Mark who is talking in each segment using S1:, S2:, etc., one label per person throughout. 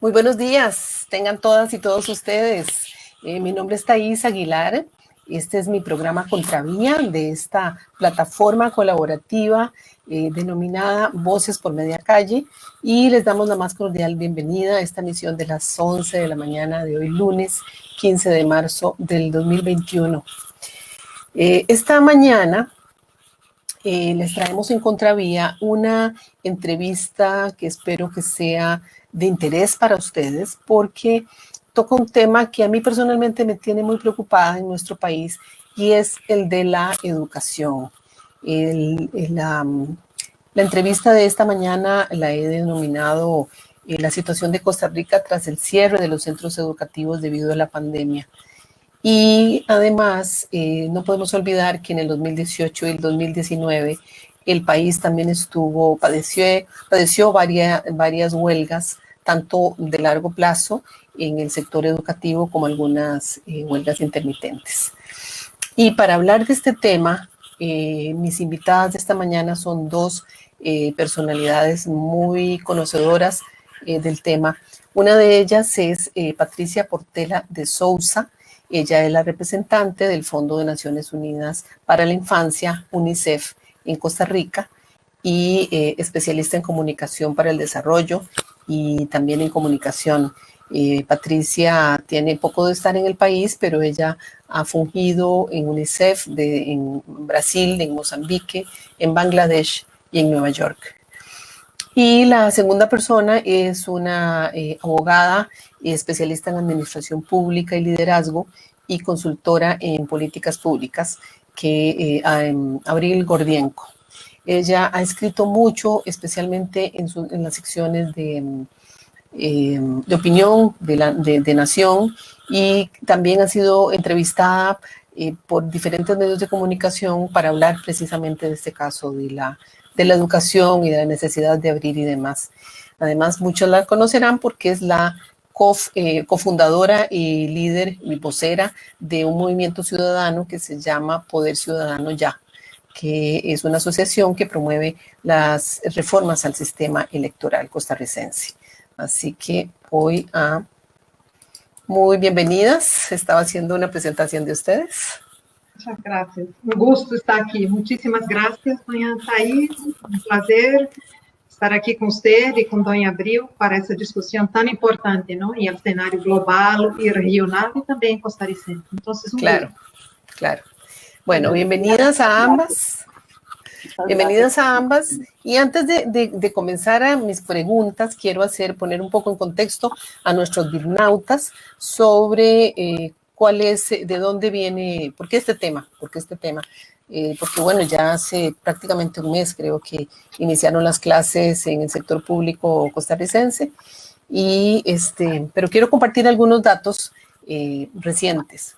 S1: Muy buenos días, tengan todas y todos ustedes. Mi nombre es Thais Aguilar. Este es mi programa Contravía de esta plataforma colaborativa denominada Voces por Media Calle, y les damos la más cordial bienvenida a esta emisión de las 11 de la mañana de hoy, lunes 15 de marzo del 2021. Esta mañana les traemos en Contravía una entrevista que espero que sea de interés para ustedes, porque toca un tema que a mí personalmente me tiene muy preocupada en nuestro país, y es el de la educación. La entrevista de esta mañana la he denominado la situación de Costa Rica tras el cierre de los centros educativos debido a la pandemia. Y además, no podemos olvidar que en el 2018 y el 2019 el país también padeció varias huelgas, tanto de largo plazo en el sector educativo como algunas huelgas intermitentes. Y para hablar de este tema, mis invitadas de esta mañana son dos personalidades muy conocedoras del tema. Una de ellas es Patricia Portela de Souza. Ella es la representante del Fondo de Naciones Unidas para la Infancia, UNICEF, en Costa Rica, y especialista en comunicación para el desarrollo y también en comunicación. Patricia tiene poco de estar en el país, pero ella ha fungido en UNICEF en Brasil, en Mozambique, en Bangladesh y en Nueva York. Y la segunda persona es una abogada especialista en administración pública y liderazgo y consultora en políticas públicas, Abril Gordienko. Ella ha escrito mucho, especialmente en las secciones de opinión de Nación, y también ha sido entrevistada por diferentes medios de comunicación para hablar precisamente de este caso de la educación y de la necesidad de abrir y demás. Además, muchos la conocerán porque es la cofundadora y líder y vocera de un movimiento ciudadano que se llama Poder Ciudadano Ya, que es una asociación que promueve las reformas al sistema electoral costarricense. Así que voy a... Muy bienvenidas. Estaba haciendo una presentación de ustedes.
S2: Muchas gracias. Un gusto estar aquí. Muchísimas gracias, doña Thais. Un placer estar aquí con usted y con doña Abril para esa discusión tan importante, ¿no? En el escenario global y regional y también costarricense. Entonces,
S1: claro. Bueno, bienvenidas a ambas. Bienvenidas a ambas. Y antes de comenzar a mis preguntas, quiero poner un poco en contexto a nuestros birnautas sobre de dónde viene, por qué este tema. Porque bueno, ya hace prácticamente un mes creo que iniciaron las clases en el sector público costarricense, pero quiero compartir algunos datos recientes.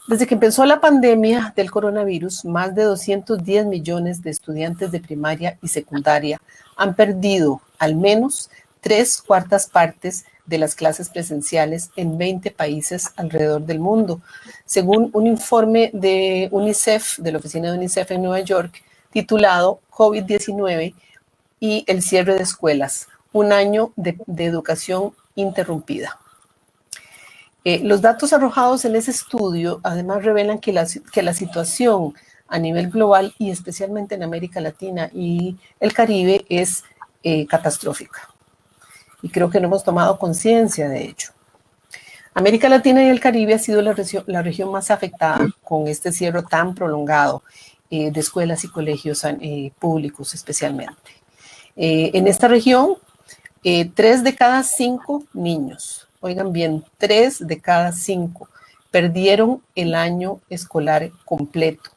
S1: Desde que empezó la pandemia del coronavirus, más de 210 millones de estudiantes de primaria y secundaria han perdido al menos 3/4 partes de las clases presenciales en 20 países alrededor del mundo, según un informe de UNICEF, de la oficina de UNICEF en Nueva York, titulado COVID-19 y el cierre de escuelas, un año de educación interrumpida. Los datos arrojados en ese estudio además revelan que la situación a nivel global y especialmente en América Latina y el Caribe es catastrófica. Y creo que no hemos tomado conciencia de ello. América Latina y el Caribe ha sido la región más afectada con este cierre tan prolongado de escuelas y colegios públicos especialmente. En esta región, 3 de cada 5 niños, oigan bien, 3 de cada 5 perdieron el año escolar completo,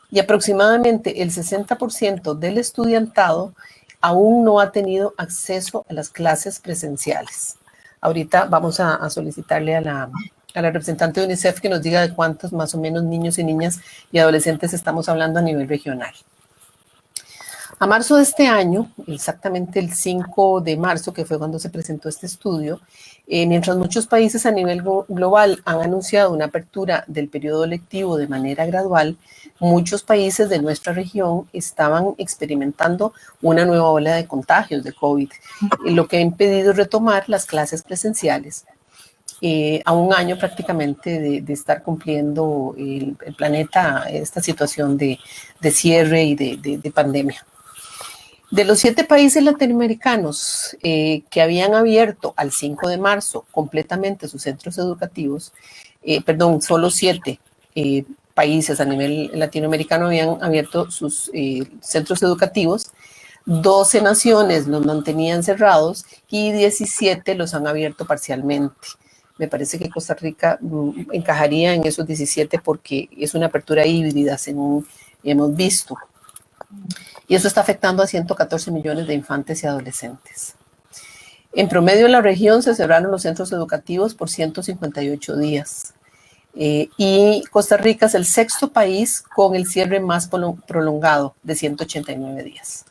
S1: y aproximadamente el 60% del estudiantado aún no ha tenido acceso a las clases presenciales. Ahorita vamos a solicitarle a la representante de UNICEF que nos diga de cuántos más o menos niños y niñas y adolescentes estamos hablando a nivel regional. A marzo de este año, exactamente el 5 de marzo, que fue cuando se presentó este estudio, mientras muchos países a nivel global han anunciado una apertura del periodo lectivo de manera gradual, muchos países de nuestra región estaban experimentando una nueva ola de contagios de COVID, lo que ha impedido retomar las clases presenciales. A un año prácticamente de estar cumpliendo el planeta esta situación de cierre y de pandemia. De los 7 países latinoamericanos que habían abierto al 5 de marzo completamente sus centros educativos, solo 7 países a nivel latinoamericano habían abierto sus centros educativos, 12 naciones los mantenían cerrados y 17 los han abierto parcialmente. Me parece que Costa Rica encajaría en esos 17 porque es una apertura híbrida, según hemos visto. Y eso está afectando a 114 millones de infantes y adolescentes. En promedio en la región se cerraron los centros educativos por 158 días. Y Costa Rica es el 6º país con el cierre más prolongado de 189 días.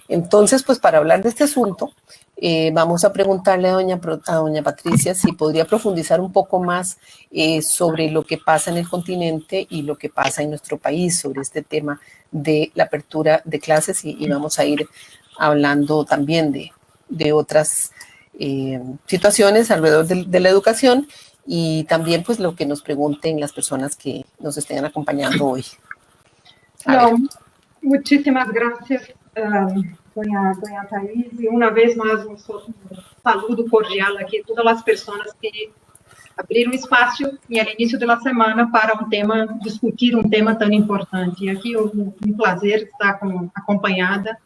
S1: Entonces, pues para hablar de este asunto, vamos a preguntarle a doña Patricia si podría profundizar un poco más sobre lo que pasa en el continente y lo que pasa en nuestro país sobre este tema de la apertura de clases y vamos a ir hablando también de otras situaciones alrededor de la educación y también pues lo que nos pregunten las personas que nos estén acompañando hoy.
S2: No, muchísimas gracias. Doña Thais, e uma vez mais um saludo cordial aqui a todas as pessoas que abriram espaço no início da semana para discutir um tema tão importante. E aqui um prazer estar acompanhada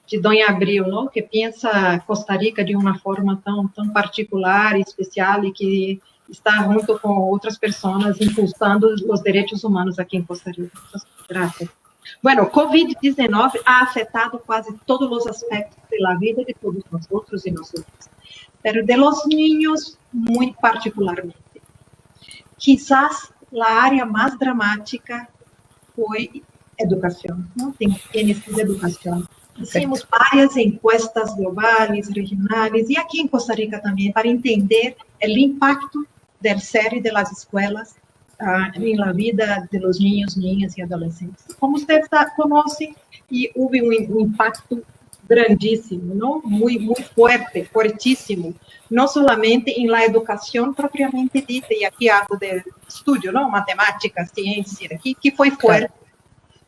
S2: de Doña Abril, não? Que pensa Costa Rica de uma forma tão particular e especial e que está junto com outras pessoas impulsando os direitos humanos aqui em Costa Rica. Graças. Bueno, COVID-19 ha afectado quase todos os aspectos da vida de todos nós e nosotros, pero de los niños muy particularmente. Quizás la área más dramática foi educação, ¿no? Tienes de educação. Hicimos várias encuestas globais, regionais, e aqui em Costa Rica também, para entender o impacto del cierre de las escuelas en la vida de los niños, niñas y adolescentes. Como usted conoce, y hubo un impacto grandísimo, ¿no? Muy fuerte, fuertísimo, no solamente en la educación propiamente dita, y aquí hablo de estudio, ¿no? Matemática, ciencia, que fue fuerte, claro.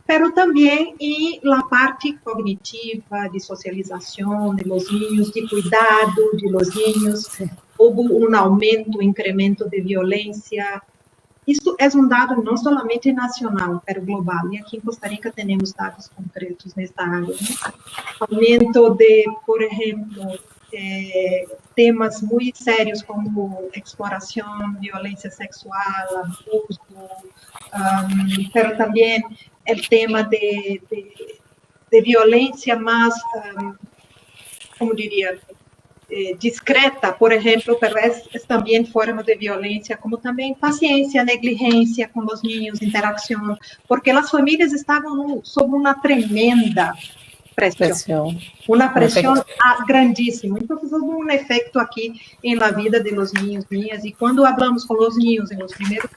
S2: Pero también en la parte cognitiva, de socialización de los niños, de cuidado de los niños, hubo un aumento, incremento de violencia. Isso é dado não somente nacional, mas global. E aqui em Costa Rica temos dados concretos nesta área. Né? Aumento de, por exemplo, temas muito sérios como exploração, violência sexual, abuso, mas também o tema de violência mais, como diria, discreta, por exemplo, pero es também forma de violência, como também paciência, negligência com os niños, interação, porque as famílias estavam sob uma tremenda pressão, uma pressão grandíssima. Então, houve um efeito aqui na vida de los niños, niñas, e quando falamos com os niños nos primeiros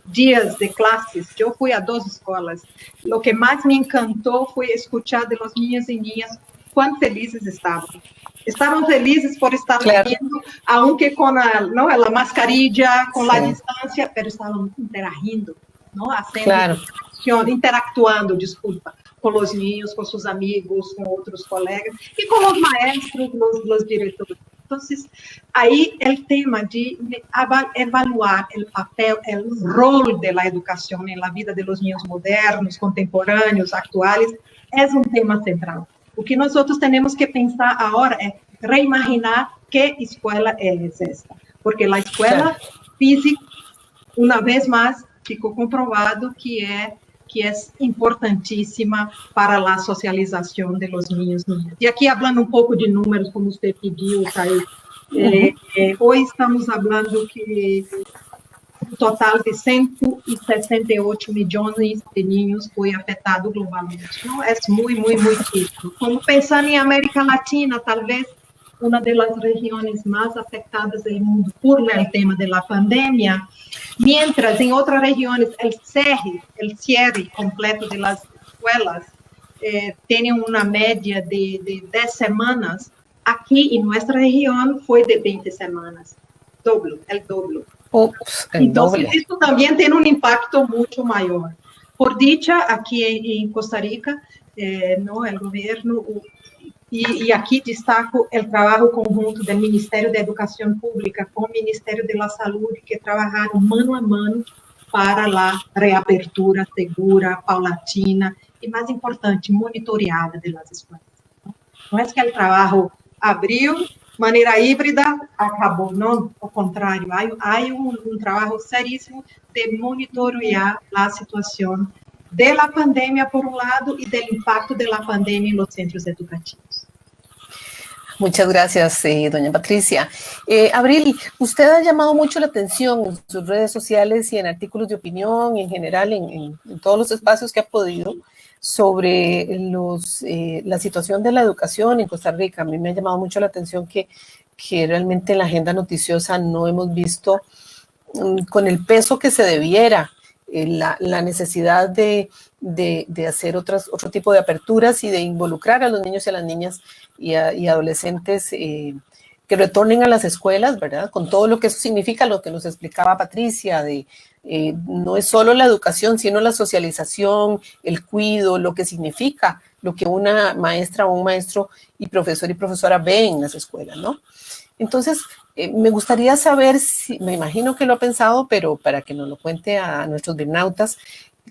S2: dias de classes, eu fui a 2 escolas, o que mais me encantou foi escuchar de los niños e niñas quão felizes estavam. Estavam felizes por estar vindo, aunque com a mascarilla, com a distância, mas estavam interagindo, interactuando, com os niños, com seus amigos, com outros colegas, e com os maestros, os diretores. Então, aí o tema de evaluar o papel, o rol da educação na vida de los niños modernos, contemporâneos, atuais, é um tema central. O que nós outros temos que pensar agora é reimaginar que escola é esta. Porque a escola física, uma vez mais, ficou comprovado que é importantíssima para a socialização de los niños. E aqui, falando um pouco de números, como você pediu, Thaís, hoje estamos falando que um total de 168 milhões de niños foi afetado globalmente. Não? É muito crítico. Como pensando em América Latina, talvez uma das regiões mais afetadas do mundo por o tema da pandemia, mientras em outras regiões o cierre completo das escolas tem uma média de 10 semanas, aqui em nossa região foi de 20 semanas, el dobro.
S1: Ups, el
S2: Entonces,
S1: doble.
S2: esto también tiene un impacto mucho mayor. Por dicha, aquí en Costa Rica, ¿no? El gobierno, y aquí destaco el trabajo conjunto del Ministerio de Educación Pública con el Ministerio de la Salud, que trabajaron mano a mano para la reapertura segura, paulatina y, más importante, monitoreada de las escuelas. No es que el trabajo abrió maneira híbrida, acabou. Não, ao contrário, há um trabalho seríssimo de monitorear a situação da pandemia, por um lado, e do impacto da pandemia nos centros educativos.
S1: Muchas gracias, doña Patricia. Abril, usted ha llamado mucho la atención en sus redes sociales y en artículos de opinión y en general en todos los espacios que ha podido sobre la situación de la educación en Costa Rica. A mí me ha llamado mucho la atención que realmente en la agenda noticiosa no hemos visto con el peso que se debiera la necesidad de hacer otro tipo de aperturas y de involucrar a los niños y a las niñas y adolescentes que retornen a las escuelas, ¿verdad? Con todo lo que eso significa, lo que nos explicaba Patricia, no es solo la educación, sino la socialización, el cuidado, lo que significa, lo que una maestra o un maestro y profesor y profesora ven en las escuelas, ¿no? Entonces, me gustaría saber, me imagino que lo ha pensado, pero para que nos lo cuente a nuestros bimnautas,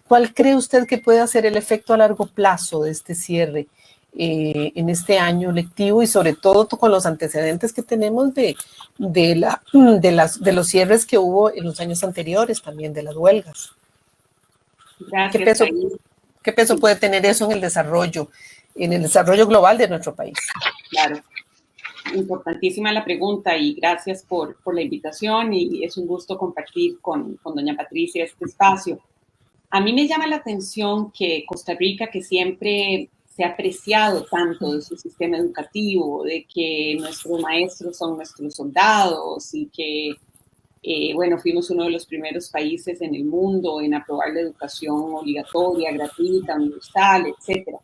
S1: ¿cuál cree usted que puede ser el efecto a largo plazo de este cierre en este año lectivo y sobre todo con los antecedentes que tenemos de los cierres que hubo en los años anteriores también, de las huelgas?
S3: Gracias.
S1: ¿Qué peso puede tener eso en el desarrollo global de nuestro país?
S3: Claro. Importantísima la pregunta y gracias por la invitación y es un gusto compartir con doña Patricia este espacio. A mí me llama la atención que Costa Rica, que siempre se ha apreciado tanto de su sistema educativo, de que nuestros maestros son nuestros soldados y que, bueno, fuimos uno de los primeros países en el mundo en aprobar la educación obligatoria, gratuita, universal, etcétera.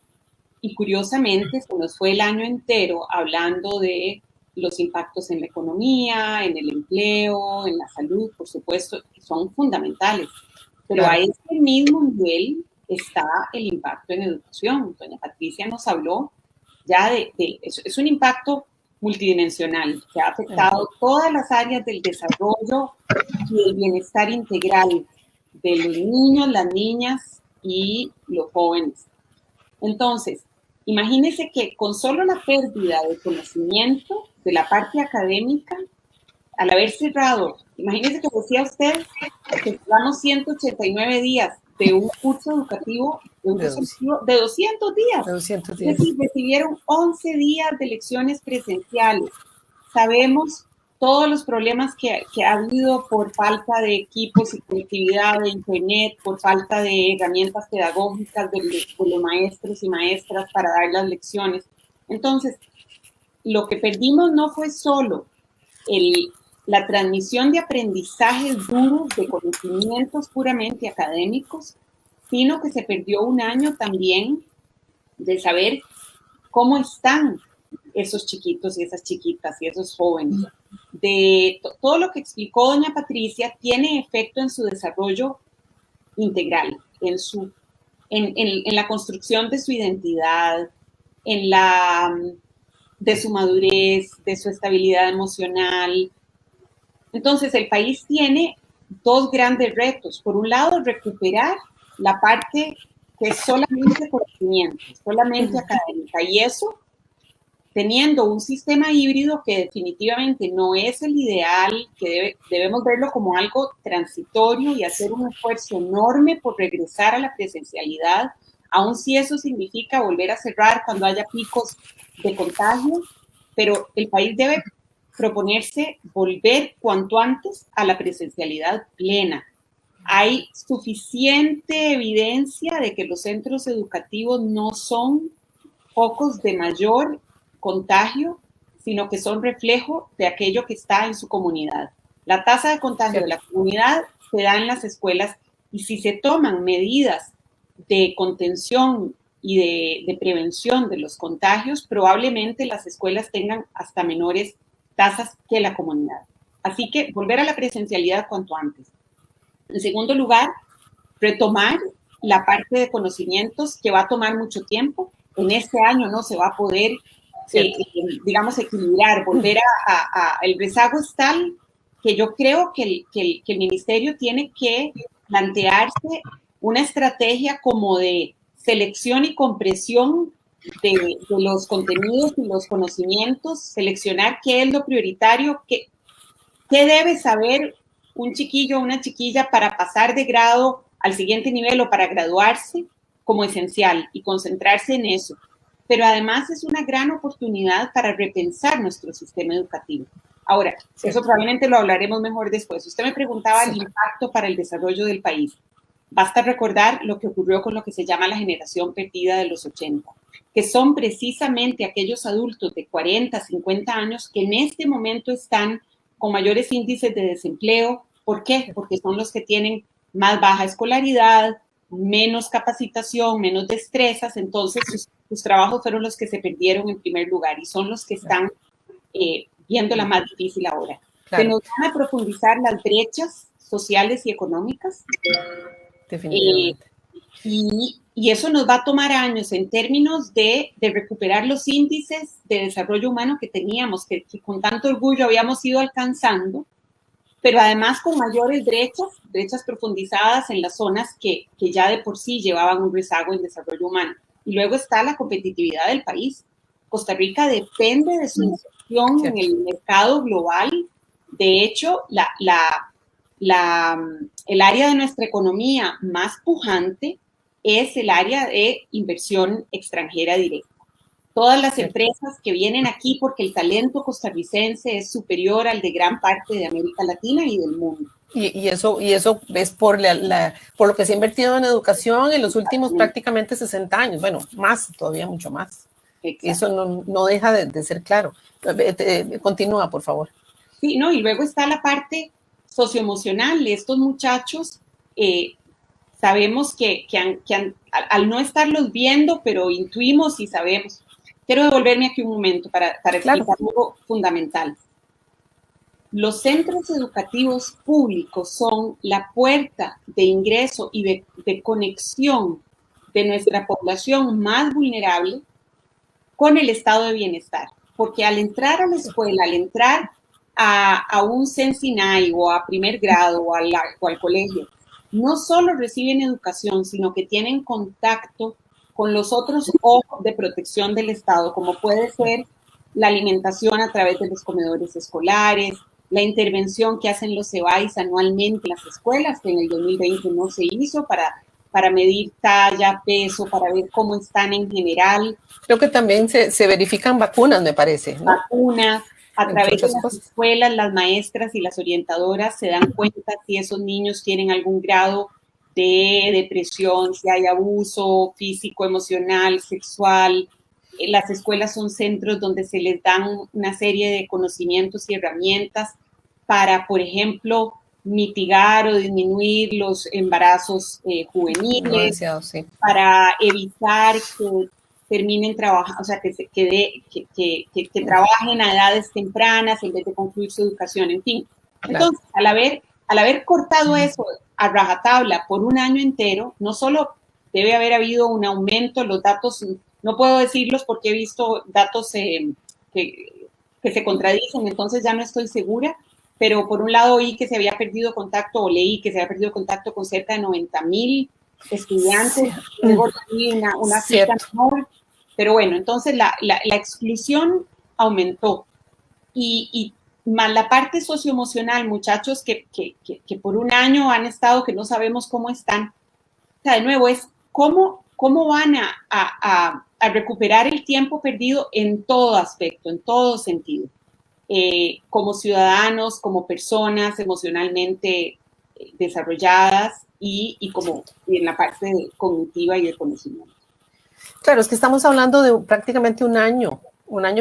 S3: Y curiosamente se nos fue el año entero hablando de los impactos en la economía, en el empleo, en la salud, por supuesto, que son fundamentales. Pero a ese mismo nivel está el impacto en educación. Doña Patricia nos habló ya de es un impacto multidimensional que ha afectado todas las áreas del desarrollo y el bienestar integral de los niños, las niñas y los jóvenes. Entonces, imagínese que con solo la pérdida de conocimiento de la parte académica, al haber cerrado, imagínese que decía usted que llevamos 189 días de un curso educativo, de 200 días.
S1: De 200 días.
S3: Es decir, recibieron 11 días de lecciones presenciales. Sabemos todos los problemas que ha habido por falta de equipos y conectividad de internet, por falta de herramientas pedagógicas de los maestros y maestras para dar las lecciones. Entonces, lo que perdimos no fue solo la transmisión de aprendizajes duros, de conocimientos puramente académicos, sino que se perdió un año también de saber cómo están esos chiquitos y esas chiquitas y esos jóvenes. De todo lo que explicó doña Patricia tiene efecto en su desarrollo integral, en la construcción de su identidad, de su madurez, de su estabilidad emocional. Entonces, el país tiene dos grandes retos. Por un lado, recuperar la parte que es solamente conocimiento, solamente académica, y eso teniendo un sistema híbrido que definitivamente no es el ideal, que debemos verlo como algo transitorio y hacer un esfuerzo enorme por regresar a la presencialidad, aun si eso significa volver a cerrar cuando haya picos de contagio, pero el país debe proponerse volver cuanto antes a la presencialidad plena. hay suficiente evidencia de que los centros educativos no son focos de mayor contagio, sino que son reflejo de aquello que está en su comunidad. La tasa de contagio de la comunidad se da en las escuelas, y si se toman medidas de contención y de prevención de los contagios, probablemente las escuelas tengan hasta menores tasas que la comunidad. Así que volver a la presencialidad cuanto antes. En segundo lugar, retomar la parte de conocimientos, que va a tomar mucho tiempo. En este año no se va a poder, digamos, equilibrar, volver el rezago es tal que yo creo que el ministerio tiene que plantearse una estrategia como de selección y compresión de los contenidos y los conocimientos, seleccionar qué es lo prioritario, qué debe saber un chiquillo o una chiquilla para pasar de grado al siguiente nivel o para graduarse como esencial, y concentrarse en eso. Pero además es una gran oportunidad para repensar nuestro sistema educativo. Ahora, eso probablemente lo hablaremos mejor después. Usted me preguntaba el impacto para el desarrollo del país. Basta recordar lo que ocurrió con lo que se llama la generación perdida de los 80, que son precisamente aquellos adultos de 40, 50 años que en este momento están con mayores índices de desempleo. ¿Por qué? Porque son los que tienen más baja escolaridad, menos capacitación, menos destrezas. Entonces sus trabajos fueron los que se perdieron en primer lugar, y son los que están viendo la más difícil ahora. Claro. Se nos van a profundizar las brechas sociales y económicas.
S1: Definitivamente.
S3: Y eso nos va a tomar años en términos de recuperar los índices de desarrollo humano que teníamos, que con tanto orgullo habíamos ido alcanzando, pero además con mayores brechas profundizadas en las zonas que ya de por sí llevaban un rezago en desarrollo humano. Y luego está la competitividad del país. Costa Rica depende de su inserción en el mercado global. De hecho, el área de nuestra economía más pujante es el área de inversión extranjera directa. Todas las empresas que vienen aquí porque el talento costarricense es superior al de gran parte de América Latina y del mundo.
S1: Y eso es por lo que se ha invertido en educación en los últimos prácticamente 60 años. Bueno, más, todavía mucho más. Exacto. Eso no deja de ser claro. Continúa, por favor.
S3: Sí, no, y luego está la parte socioemocional. Estos muchachos, sabemos que al no estarlos viendo, pero intuimos y sabemos. Quiero devolverme aquí un momento para explicar algo fundamental. Los centros educativos públicos son la puerta de ingreso y de conexión de nuestra población más vulnerable con el estado de bienestar. Porque al entrar a la escuela, al entrar a un Sensinay o a primer grado o al colegio, no solo reciben educación, sino que tienen contacto con los otros ojos de protección del Estado, como puede ser la alimentación a través de los comedores escolares, la intervención que hacen los CEBAIS anualmente en las escuelas, que en el 2020 no se hizo, para medir talla, peso, para ver cómo están en general.
S1: Creo que también se verifican vacunas, me parece, ¿no?
S3: Vacunas. A través de las escuelas, las maestras y las orientadoras se dan cuenta si esos niños tienen algún grado de depresión, si hay abuso físico, emocional, sexual. Las escuelas son centros donde se les dan una serie de conocimientos y herramientas para, por ejemplo, mitigar o disminuir los embarazos juveniles, para evitar que terminen trabajando, o sea, que trabajen a edades tempranas en vez de concluir su educación, en fin. Entonces, al haber cortado eso a rajatabla por un año entero, no solo debe haber habido un aumento, los datos, no puedo decirlos porque he visto datos que se contradicen, entonces ya no estoy segura, pero por un lado oí que se había perdido contacto, o leí que se había perdido contacto con cerca de 90,000 estudiantes, luego una cifra menor, pero bueno, entonces la exclusión aumentó, y más la parte socioemocional, muchachos que por un año han estado, que no sabemos cómo están. O sea, de nuevo, es cómo van a recuperar el tiempo perdido en todo aspecto, en todo sentido. Como ciudadanos, como personas emocionalmente desarrolladas y en la parte cognitiva y de conocimiento.
S1: Claro, es que estamos hablando de prácticamente un año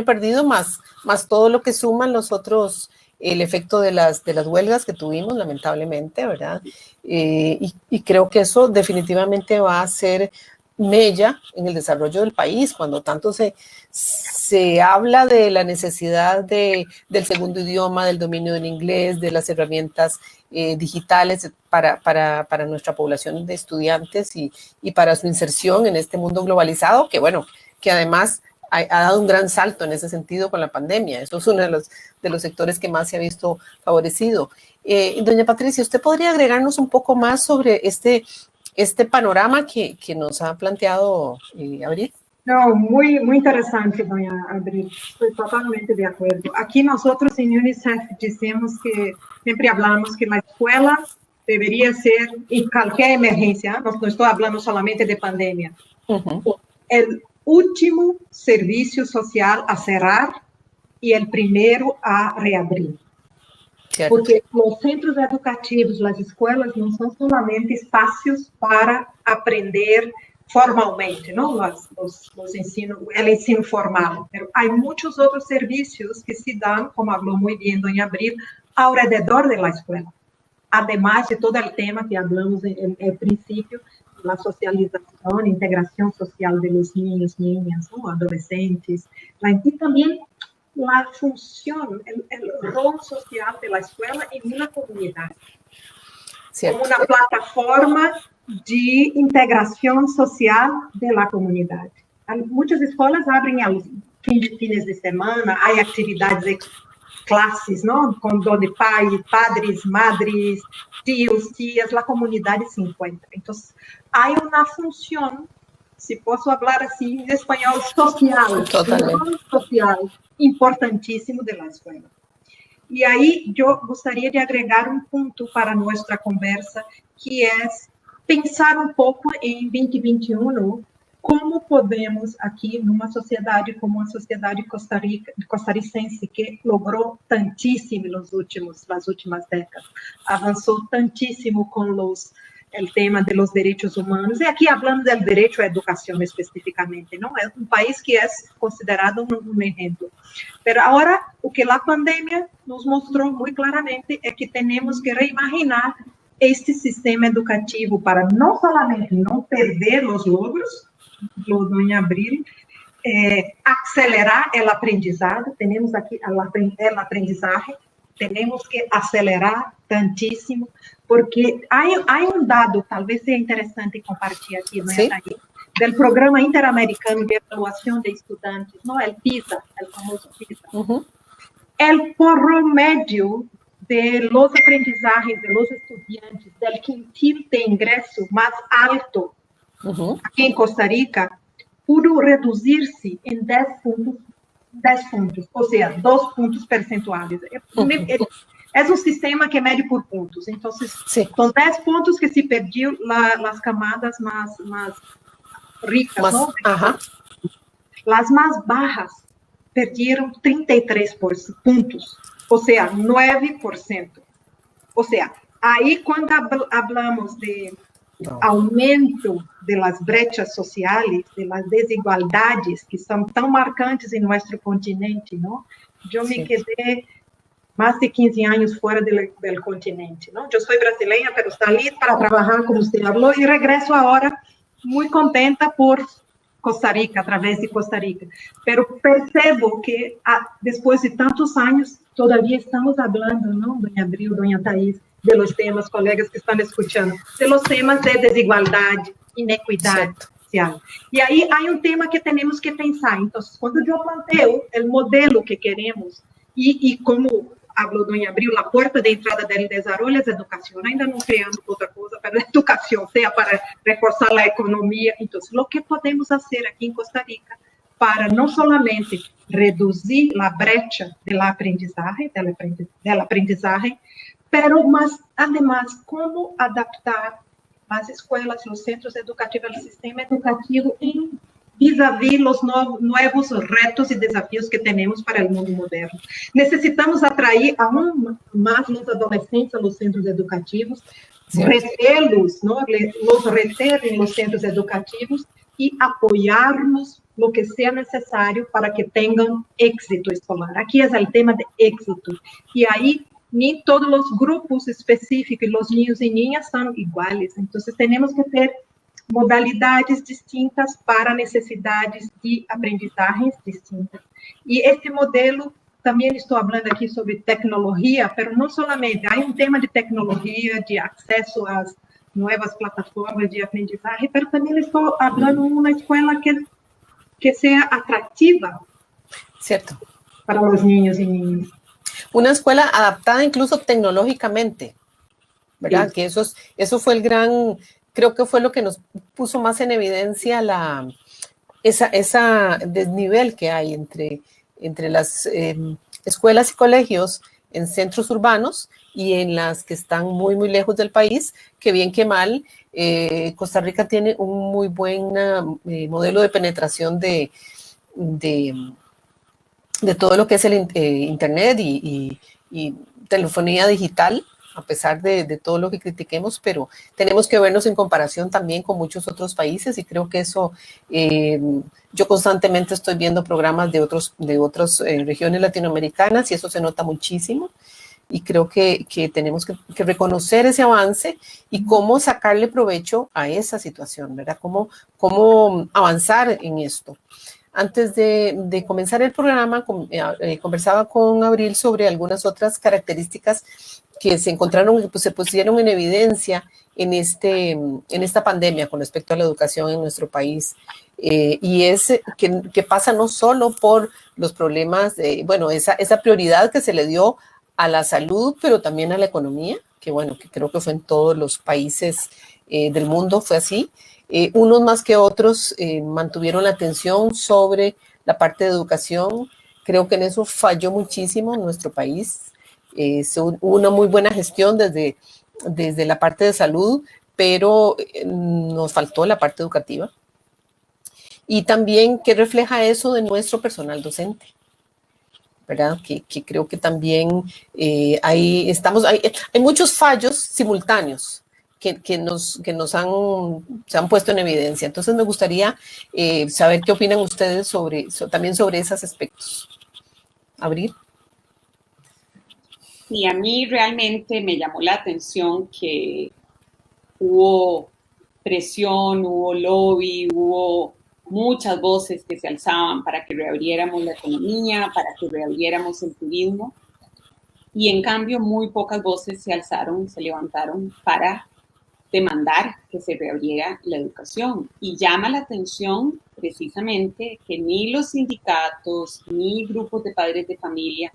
S1: perdido, más todo lo que suman los otros, el efecto de las huelgas que tuvimos, lamentablemente, ¿verdad? Y creo que eso definitivamente va a ser mella en el desarrollo del país, cuando tanto se habla de la necesidad del segundo idioma, del dominio del inglés, de las herramientas digitales para nuestra población de estudiantes y para su inserción en este mundo globalizado, que además ha dado un gran salto en ese sentido con la pandemia. Eso es uno de los sectores que más se ha visto favorecido. Doña Patricia, ¿usted podría agregarnos un poco más sobre este panorama que nos ha planteado Abril?
S2: No, muy interesante, doña Abril. Estoy totalmente de acuerdo. Aquí nosotros en UNICEF decimos que, siempre hablamos que la escuela debería ser, en cualquier emergencia, no estoy hablando solamente de pandemia, el último servicio social a cerrar y el primero a reabrir. Cierto. Porque los centros educativos, las escuelas, no son solamente espacios para aprender formalmente, ¿no? El ensino formal. Pero hay muchos otros servicios que se dan, como habló muy bien doña Abril, alrededor de la escuela. Además de todo el tema que hablamos en el principio, la socialización, integración social de los niños, niñas, ¿no? Adolescentes, y también la función, el rol social de la escuela en una comunidad. Cierto. Como una plataforma de integración social de la comunidad. Muchas escuelas abren a los fines de semana, hay actividades, clases, ¿no? Donde padres, madres, tíos, tías, la comunidad se encuentra. Entonces, hay una función, si puedo hablar así en español, social, social, importantísimo de la escuela. Y ahí yo gustaría de agregar un punto para nuestra conversa, que es pensar un poco en 2021, como podemos aqui, numa sociedade como a sociedade costarricense, que logrou tantíssimo nas últimas décadas, avançou tantíssimo com o tema de los direitos humanos, e aqui falando do direito à educação especificamente, não é um país que é considerado um exemplo. Mas agora, o que a pandemia nos mostrou muito claramente é que temos que reimaginar este sistema educativo para não somente não perder os logros, doña Abril, acelerar o aprendizado, temos aqui o aprendizagem, temos que acelerar tantíssimo, porque há dado, talvez seja interessante compartilhar aqui, do Programa Interamericano de Avaliação de Estudantes, não, o PISA, o famoso PISA. O promédio de los aprendizajes de los estudiantes del quintil de ingreso más alto aquí en Costa Rica pudo reducir-se em 10 puntos, ou seja, 2 puntos percentuais. É um sistema que mede por pontos. Então, são 10 pontos que se perdiu as camadas mais ricas, ¿no? As mais bajas perderam 33 pontos. Ou seja, 9%. Ou seja, aí quando falamos de aumento das brechas sociais, das desigualdades que são tão marcantes em nosso continente, não? Eu me quedei mais de 15 anos fora do continente, não? Eu sou brasileira, mas estou ali para trabalhar, como você falou, e regresso agora muito contenta por Costa Rica, através de Costa Rica. Pero percebo que, depois de tantos anos, todavía estamos falando, não, doña Abril, doña Thais, de los temas, colegas que estão escutando, de los temas de desigualdade, inequidade social. E aí há um tema que temos que pensar. Então, quando eu planteo o modelo que queremos, e como falou doña Abril, a porta de entrada do desenvolvimento é a educação, ainda não criando outra coisa para a educação, seja para reforçar a economia. Então, o que podemos fazer aqui em Costa Rica para não somente reduzir a brecha da aprendizagem, mas, además, como adaptar as escolas, os centros educativos, o sistema educativo em vis-a-vis los nuevos retos y desafíos que tenemos para el mundo moderno. Necesitamos atraer aún más los adolescentes a los centros educativos, retelos, ¿no? Los reter en los centros educativos y apoyarnos lo que sea necesario para que tengan éxito escolar. Aquí es el tema de éxito. Y ahí ni todos los grupos específicos, los niños y niñas son iguales. Entonces tenemos que ter modalidades distintas para necesidades de aprendizajes distintas. Y este modelo, también estoy hablando aquí sobre tecnología, pero no solamente, hay un tema de tecnología, de acceso a nuevas plataformas de aprendizaje, pero también estoy hablando de una escuela que sea atractiva.
S1: Cierto.
S2: Para los niños y niñas.
S1: Una escuela adaptada incluso tecnológicamente, ¿verdad? Sí. Que eso fue el gran, creo que fue lo que nos puso más en evidencia esa desnivel que hay entre las escuelas y colegios en centros urbanos y en las que están muy, muy lejos del país, que bien que mal, Costa Rica tiene un muy buen modelo de penetración de todo lo que es el internet y telefonía digital, a pesar de todo lo que critiquemos, pero tenemos que vernos en comparación también con muchos otros países y creo que eso, yo constantemente estoy viendo programas de otras regiones latinoamericanas y eso se nota muchísimo y creo que tenemos que reconocer ese avance y cómo sacarle provecho a esa situación, ¿verdad? Cómo avanzar en esto. Antes de comenzar el programa, conversaba con Abril sobre algunas otras características que se encontraron, pues se pusieron en evidencia en esta pandemia con respecto a la educación en nuestro país. Y es que pasa no solo por los problemas, bueno, esa prioridad que se le dio a la salud, pero también a la economía, que bueno, que creo que fue en todos los países del mundo, fue así. Unos más que otros mantuvieron la atención sobre la parte de educación. Creo que en eso falló muchísimo nuestro país. Hubo una muy buena gestión desde la parte de salud, pero nos faltó la parte educativa. Y también, ¿qué refleja eso de nuestro personal docente? ¿Verdad? Que creo que también hay muchos fallos simultáneos que se han puesto en evidencia. Entonces me gustaría saber qué opinan ustedes también sobre esos aspectos. Abril.
S3: Sí, a mí realmente me llamó la atención que hubo presión, hubo lobby, hubo muchas voces que se alzaban para que reabriéramos la economía, para que reabriéramos el turismo. Y en cambio, muy pocas voces se alzaron, se levantaron para demandar que se reabriera la educación. Y llama la atención precisamente que ni los sindicatos, ni grupos de padres de familia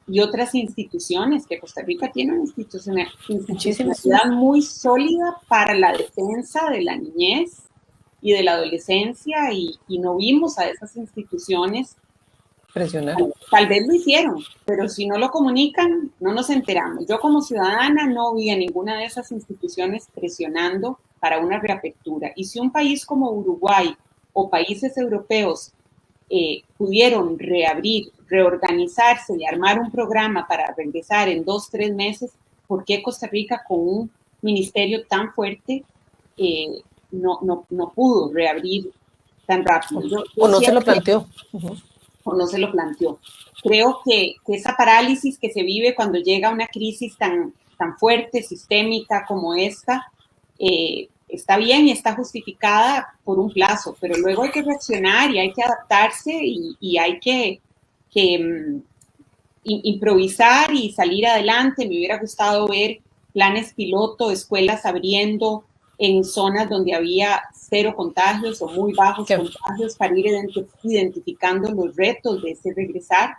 S3: y otras instituciones, que Costa Rica tiene una institucionalidad muy sólida para la defensa de la niñez y de la adolescencia, y no vimos a esas instituciones
S1: presionar.
S3: Tal vez lo hicieron, pero si no lo comunican, no nos enteramos. Yo como ciudadana no vi a ninguna de esas instituciones presionando para una reapertura. Y si un país como Uruguay o países europeos pudieron reabrir, reorganizarse y armar un programa para regresar en 2-3 meses, ¿por qué Costa Rica con un ministerio tan fuerte no pudo reabrir tan rápido?
S1: O no se lo planteó.
S3: O no se lo planteó. Creo que esa parálisis que se vive cuando llega una crisis tan fuerte, sistémica como esta, está bien y está justificada por un plazo, pero luego hay que reaccionar y hay que adaptarse y hay que improvisar y salir adelante. Me hubiera gustado ver planes piloto, escuelas abriendo en zonas donde había 0 contagios o muy bajos contagios para ir identificando los retos de ese regresar.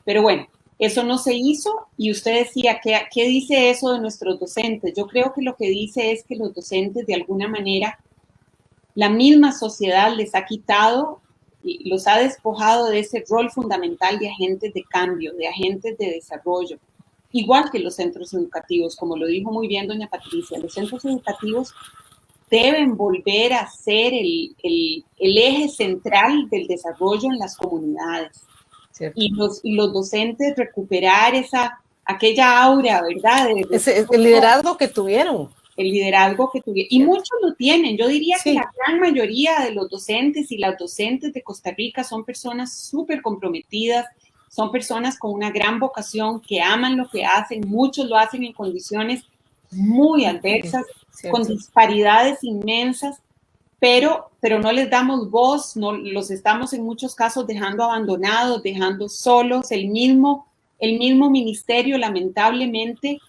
S3: Pero bueno, eso no se hizo y usted decía, ¿qué dice eso de nuestros docentes? Yo creo que lo que dice es que los docentes de alguna manera, la misma sociedad les ha quitado y los ha despojado de ese rol fundamental de agentes de cambio, de agentes de desarrollo. Igual que los centros educativos, como lo dijo muy bien doña Patricia, los centros educativos deben volver a ser el eje central del desarrollo en las comunidades. Y los docentes recuperar aquella aura, ¿verdad?
S1: El liderazgo que tuvieron.
S3: El liderazgo que tuvieron. Y muchos lo tienen. Yo diría que la gran mayoría de los docentes y las docentes de Costa Rica son personas súper comprometidas, son personas con una gran vocación, que aman lo que hacen. Muchos lo hacen en condiciones muy adversas, con disparidades inmensas, pero no les damos voz, no, los estamos en muchos casos dejando abandonados, dejando solos. El mismo ministerio, lamentablemente,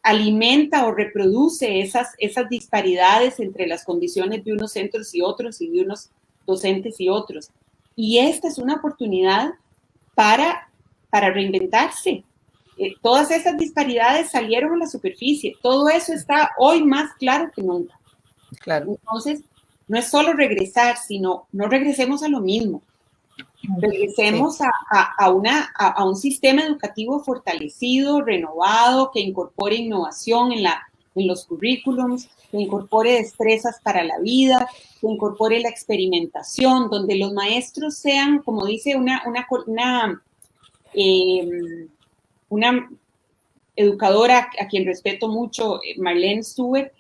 S3: alimenta o reproduce esas disparidades entre las condiciones de unos centros y otros, y de unos docentes y otros. Y esta es una oportunidad para reinventarse. Todas esas disparidades salieron a la superficie. Todo eso está hoy más claro que nunca.
S1: Claro.
S3: Entonces, no es solo regresar, sino no regresemos a lo mismo. Regresemos a un sistema educativo fortalecido, renovado, que incorpore innovación en los currículums, que incorpore destrezas para la vida, que incorpore la experimentación, donde los maestros sean, como dice una educadora a quien respeto mucho, Marlene Stewart,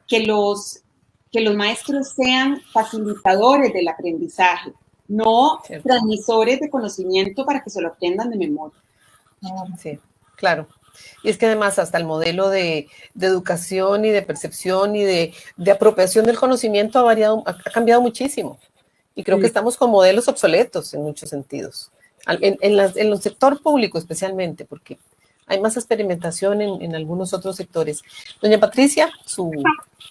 S3: que los maestros sean facilitadores del aprendizaje, no transmisores de conocimiento para que se lo aprendan de memoria.
S1: Sí, claro. Y es que además hasta el modelo de educación y de percepción y de apropiación del conocimiento ha cambiado muchísimo. Y creo que estamos con modelos obsoletos en muchos sentidos. En el sector público especialmente, porque hay más experimentación en algunos otros sectores. Doña Patricia,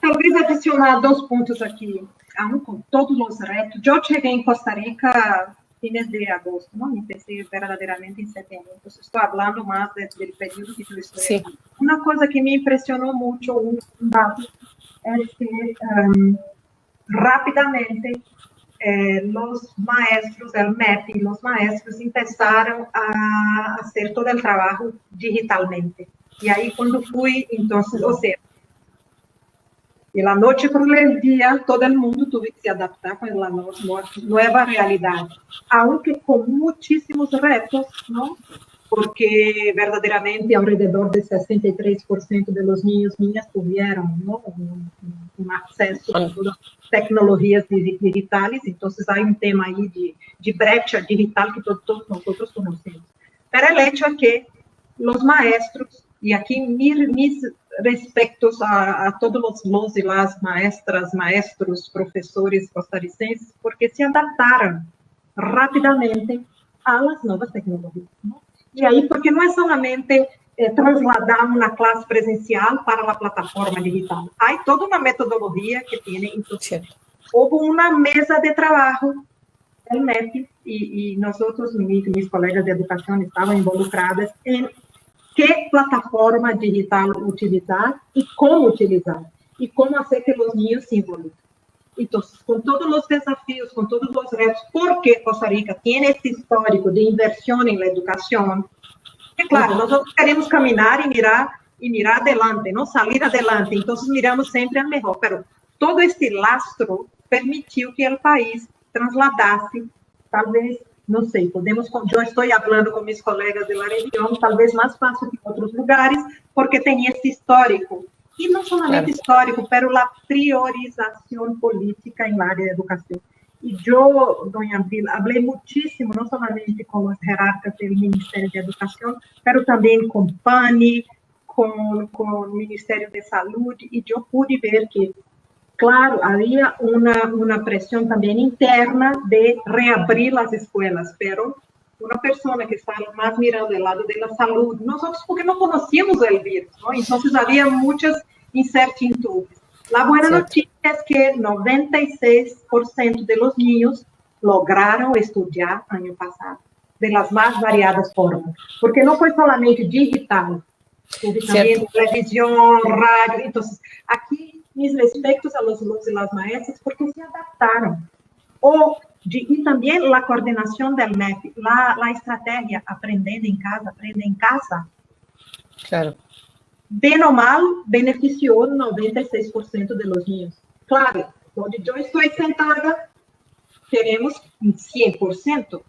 S2: Talvez adicionar 2 pontos aqui. Com todos os retos. Eu cheguei em Costa Rica fines de agosto, não? Empecé verdadeiramente em setembro. Então, estou falando mais do período que eu estou.
S1: Sim.
S2: Uma coisa que me impressionou muito, um dado, é que rapidamente los maestros del MEP y los maestros empezaron a hacer todo el trabajo digitalmente. Y ahí cuando fui, entonces, o sea, de la noche por el día, todo el mundo tuvo que se adaptar con la nueva realidad, aunque con muchísimos retos, ¿no? Porque verdaderamente alrededor de 63% de los niños y niñas tuvieron, ¿no? un acceso a todas las tecnologías digitales, entonces hay un tema ahí de brecha digital que todos nosotros conocemos. Pero el hecho es que los maestros, y aquí mis respetos a todos los y las maestras, maestros, profesores costarricenses, porque se adaptaron rápidamente a las nuevas tecnologías, ¿no? Y ahí, porque no es solamente trasladar una clase presencial para la plataforma digital. Hay toda una metodología que tiene. Entonces, hubo una mesa de trabajo del MEP y nosotros, mis colegas de educación, estaban involucradas en qué plataforma digital utilizar y cómo hacer que los niños se involucren. Entonces, con todos los desafíos, con todos los retos, porque Costa Rica tiene este histórico de inversión en la educación, que claro, nosotros queremos caminar y mirar adelante, ¿no? Salir adelante, entonces miramos siempre al mejor, pero todo este lastro permitió que el país trasladase, tal vez, no sé, yo estoy hablando con mis colegas de la región, tal vez más fácil que en otros lugares, porque tenía este histórico. Y no solamente histórico, pero la priorización política en el área de educación. Y yo, doña Abril, hablé muchísimo, no solamente con los jerarcas del Ministerio de Educación, pero también con PANI, con el Ministerio de Salud, y yo pude ver que, claro, había una presión también interna de reabrir las escuelas, pero una persona que estaba más mirando del lado de la salud, nosotros porque no conocíamos el virus, ¿no? Entonces había muchas incertidumbres. La buena noticia es que 96% de los niños lograron estudiar año pasado, de las más variadas formas, porque no fue solamente digital, tuve también televisión, radio. Entonces, aquí mis respetos a los y las maestras, porque se adaptaron. Y también la coordinación del MEP, la estrategia aprende en casa. Claro. Bien o mal, benefició 96% de los niños. claro, donde yo estoy sentada, queremos un 100%,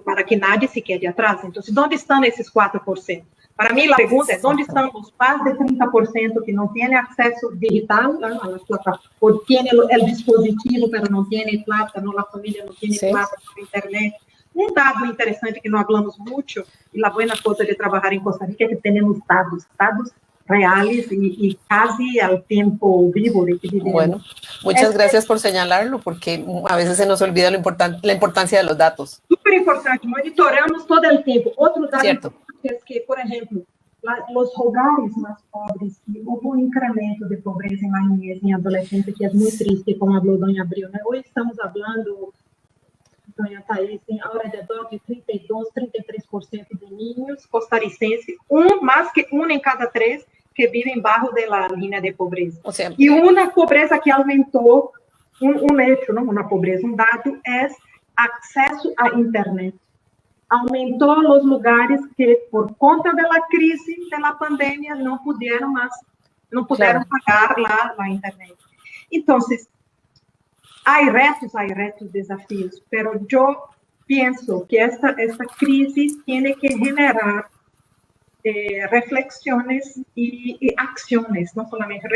S2: para que nadie se quede atrás. Entonces, ¿dónde están esos 4%? Para mí, la pregunta es, ¿dónde están los más de 30% que no tienen acceso digital a las plataformas? O tiene el dispositivo, pero no tiene plata, no, la familia no tiene plata por internet. Un dado interesante que no hablamos mucho, y la buena cosa de trabajar en Costa Rica es que tenemos dados reales y casi al tiempo vivo de que vivimos.
S1: Bueno, muchas gracias por señalarlo, porque a veces se nos olvida la importancia de los datos.
S2: Súper importante, monitoramos todo el tiempo. Otro dato es que, por ejemplo, los hogares más pobres, hubo un incremento de pobreza en la niñez y adolescencia, que es muy triste, como habló doña Abril, ¿no? Hoy estamos hablando, doña Thaís, ahora de 32, 33% de niños costarricenses, más que uno en cada 3 que viven bajo de la línea de pobreza.
S1: O sea,
S2: y una pobreza que aumentou, un hecho, ¿no? Una pobreza, un dato, es acceso a internet. Aumentou los lugares que, por conta de la crisis de la pandemia, no pudieron pagar la internet. Entonces, hay retos, desafíos, pero yo pienso que esta crisis tiene que generar reflexiones y acciones, no solamente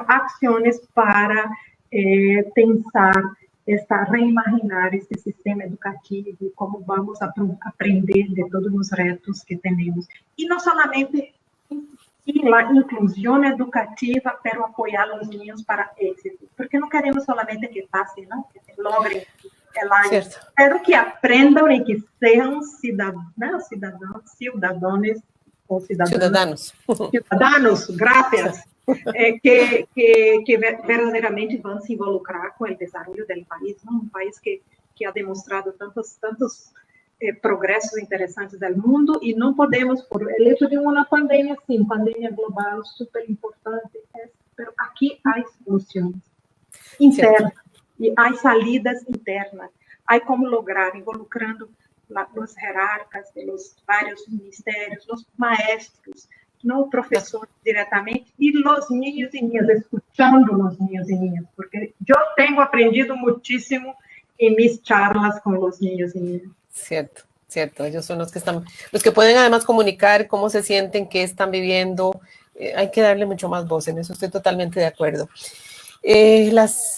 S2: acciones para pensar, reimaginar este sistema educativo y cómo vamos a aprender de todos los retos que tenemos. Y no solamente la inclusión educativa, pero apoyar a los niños para éxito, porque no queremos solamente que pasen, ¿no? Que logren el año, pero que aprendan y que sean ciudadanos, gracias, que verdaderamente van a se involucrar con el desarrollo del país, ¿no? Un país que ha demostrado tantos progresos interesantes del mundo, y no podemos, por el hecho de una pandemia, sí, pandemia global, súper importante, pero aquí hay soluciones internas y hay salidas internas. Hay como lograr, involucrando los jerarcas de los varios ministerios, los maestros, no profesores directamente, y los niños y niñas, escuchando los niños y niñas, porque yo tengo aprendido muchísimo en mis charlas con los niños y niñas.
S1: Cierto, ellos son los que pueden además comunicar cómo se sienten, qué están viviendo. Hay que darle mucho más voz, en eso estoy totalmente de acuerdo.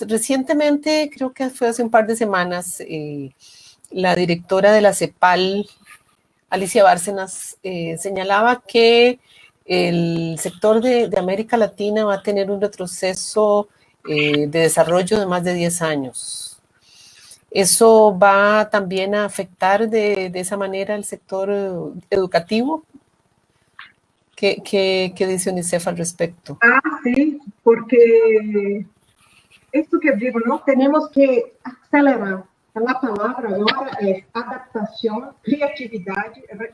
S1: Recientemente, creo que fue hace un par de semanas, la directora de la CEPAL, Alicia Bárcenas, señalaba que el sector de América Latina va a tener un retroceso de desarrollo de más de 10 años. ¿Eso va también a afectar de esa manera el sector educativo? ¿Qué dice UNICEF al respecto?
S2: Sí, porque esto que digo, ¿no? Tenemos que acelerar. La palabra ahora es adaptación, creatividad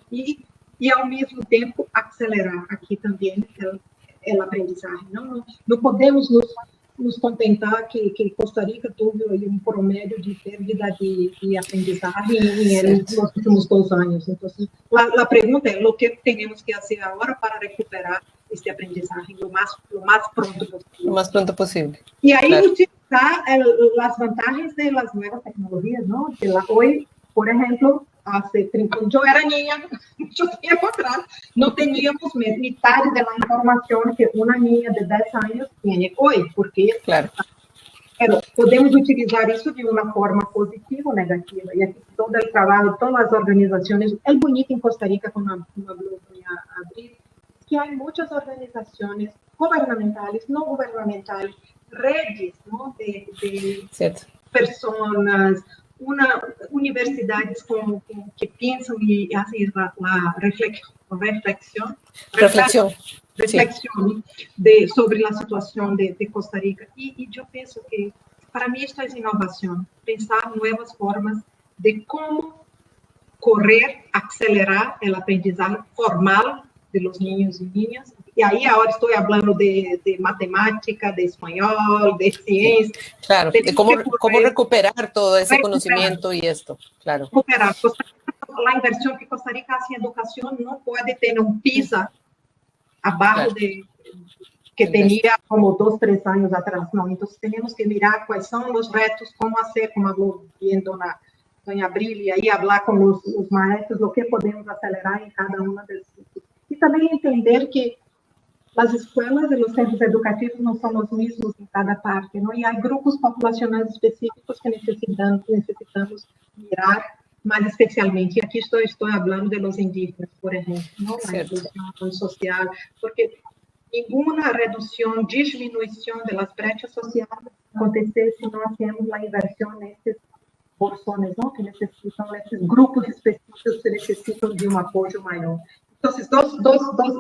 S2: y al mismo tiempo acelerar aquí también el aprendizaje. No podemos nos contentar que Costa Rica tuvo un promedio de pérdida de aprendizaje en los últimos 2 años. Entonces, la pregunta es lo que tenemos que hacer ahora para recuperar este aprendizaje lo más pronto posible.
S1: Lo más pronto posible.
S2: Y ahí utilizar las ventajas de las nuevas tecnologías, ¿no? Hoy, por ejemplo, yo era niña, mucho tiempo atrás, no teníamos mitad de la información que una niña de 10 años tiene hoy, porque pero podemos utilizar eso de una forma positiva o negativa, y aquí todo el trabajo, todas las organizaciones, es bonito en Costa Rica, como habló doña Abril, que hay muchas organizaciones gubernamentales, no gubernamentales, redes, ¿no? de personas, universidades que piensan y hacen la reflexión sobre la situación de Costa Rica. Y yo pienso que para mí esto es innovación, pensar nuevas formas de cómo acelerar el aprendizaje formal de los niños y niñas. Y ahí ahora estoy hablando de matemática, de español, de ciencia.
S1: Claro, de cómo recuperar todo ese conocimiento y esto, claro.
S2: Recuperar. La inversión que Costa Rica hace en educación no puede tener un PISA abajo que tenía como 2, 3 años atrás, ¿no? Entonces tenemos que mirar cuáles son los retos, cómo hacer, como habló bien doña Abril, y ahí hablar con los maestros, lo que podemos acelerar en cada una de esas. Y también entender que las escuelas y los centros educativos no son los mismos en cada parte, ¿no? Y hay grupos poblacionales específicos que necesitamos mirar más especialmente. Y aquí estoy hablando de los indígenas, por ejemplo, ¿no? La inclusión social, porque ninguna reducción, disminución de las brechas sociales acontecer si no hacemos la inversión en estos bolsones, ¿no? Que necesitan, estos grupos específicos que necesitan de un apoyo mayor. Entonces, dos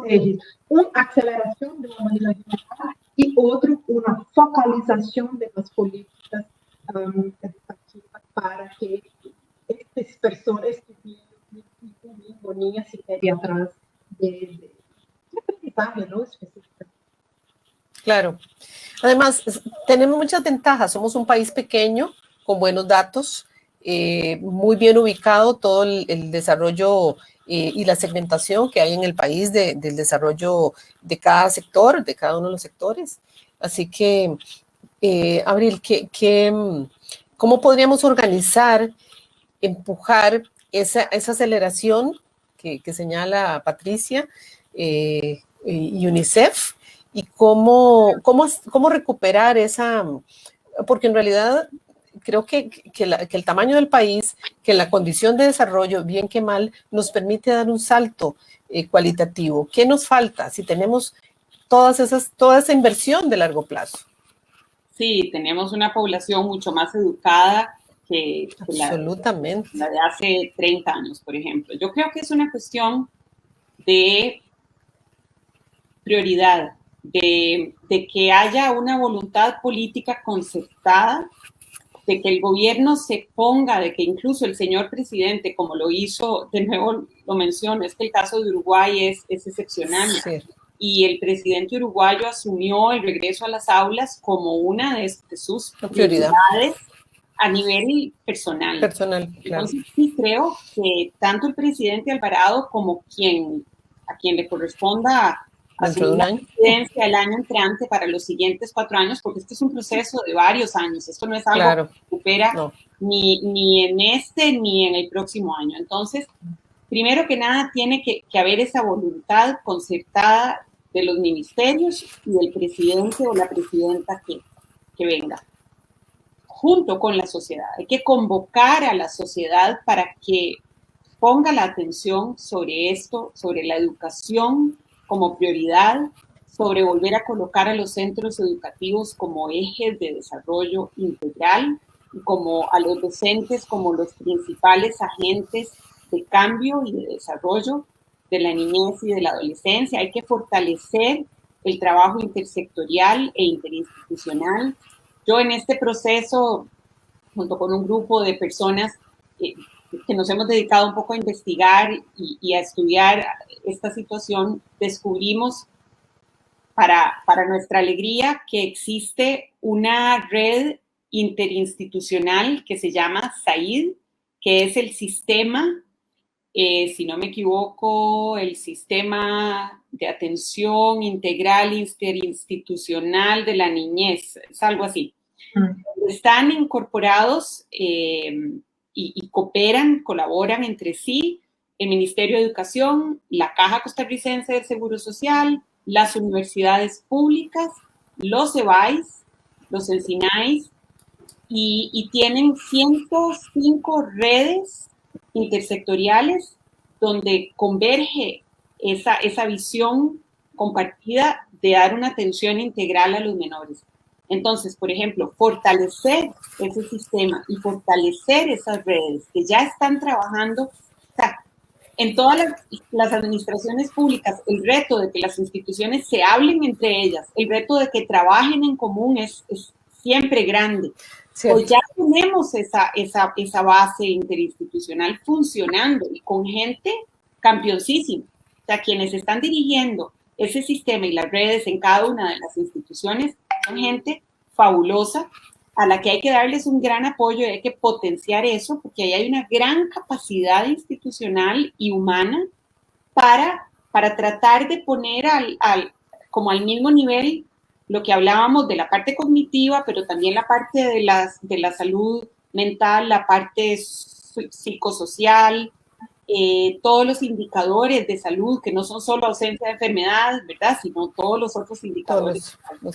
S2: ejes. Una aceleración de la manera general y otro, una focalización de las políticas educativas para que estas personas, este niño, niña se quede atrás de aprendizaje, ¿no? Específicamente.
S1: Claro. Además, tenemos muchas ventajas. Somos un país pequeño, con buenos datos, muy bien ubicado todo el desarrollo y la segmentación que hay en el país del desarrollo de cada sector, de cada uno de los sectores. Así que, Abril, ¿cómo podríamos organizar, empujar esa aceleración que señala Patricia y UNICEF? Y cómo recuperar esa, porque en realidad creo que el tamaño del país, que la condición de desarrollo, bien que mal, nos permite dar un salto cualitativo. ¿Qué nos falta si tenemos toda esa inversión de largo plazo?
S3: Sí, tenemos una población mucho más educada que
S1: absolutamente
S3: la de hace 30 años, por ejemplo. Yo creo que es una cuestión de prioridad, de que haya una voluntad política concertada, de que el gobierno se ponga, de que incluso el señor presidente, como lo hizo, de nuevo lo menciono, es que el caso de Uruguay es excepcional. Sí. Y el presidente uruguayo asumió el regreso a las aulas como una de sus prioridades a nivel personal.
S1: Claro.
S3: Entonces, sí creo que tanto el presidente Alvarado como a quien le corresponda asumir la presidencia el año entrante para los siguientes 4 años, porque este es un proceso de varios años. Esto no es algo que se recupera ni en este ni en el próximo año. Entonces, primero que nada, tiene que haber esa voluntad concertada de los ministerios y del presidente o la presidenta que venga, junto con la sociedad. Hay que convocar a la sociedad para que ponga la atención sobre esto, sobre la educación como prioridad, sobre volver a colocar a los centros educativos como ejes de desarrollo integral y como a los docentes como los principales agentes de cambio y de desarrollo de la niñez y de la adolescencia. Hay que fortalecer el trabajo intersectorial e interinstitucional. Yo en este proceso, junto con un grupo de personas que nos hemos dedicado un poco a investigar y a estudiar esta situación, descubrimos para nuestra alegría que existe una red interinstitucional que se llama SAID, que es el sistema, si no me equivoco, el sistema de atención integral interinstitucional de la niñez, es algo así. Están incorporados y cooperan, colaboran entre sí el Ministerio de Educación, la Caja Costarricense del Seguro Social, las universidades públicas, los EBAIS, los ENSINAIS, y tienen 105 redes intersectoriales donde converge esa visión compartida de dar una atención integral a los menores. Entonces, por ejemplo, fortalecer ese sistema y fortalecer esas redes que ya están trabajando, o sea, en todas las administraciones públicas, el reto de que las instituciones se hablen entre ellas, el reto de que trabajen en común es siempre grande. Pues ya tenemos esa base interinstitucional funcionando y con gente campeoncísima. O sea, quienes están dirigiendo ese sistema y las redes en cada una de las instituciones son gente fabulosa a la que hay que darles un gran apoyo y hay que potenciar eso porque ahí hay una gran capacidad institucional y humana para tratar de poner como al mismo nivel lo que hablábamos de la parte cognitiva, pero también la parte de la salud mental, la parte psicosocial, todos los indicadores de salud, que no son solo ausencia de enfermedad, ¿verdad? Sino todos los otros indicadores.
S1: Todos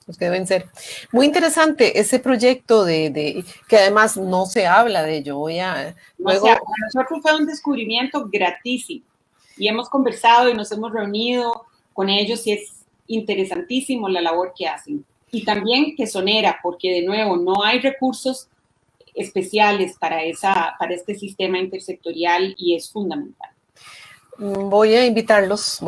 S1: los que deben ser. Muy interesante ese proyecto que además no se habla de ello.
S3: Luego, para nosotros fue un descubrimiento gratísimo y hemos conversado y nos hemos reunido con ellos y es interesantísimo la labor que hacen. Y también que sonera, porque de nuevo no hay recursos especiales para este sistema intersectorial y es fundamental.
S1: Voy a invitarles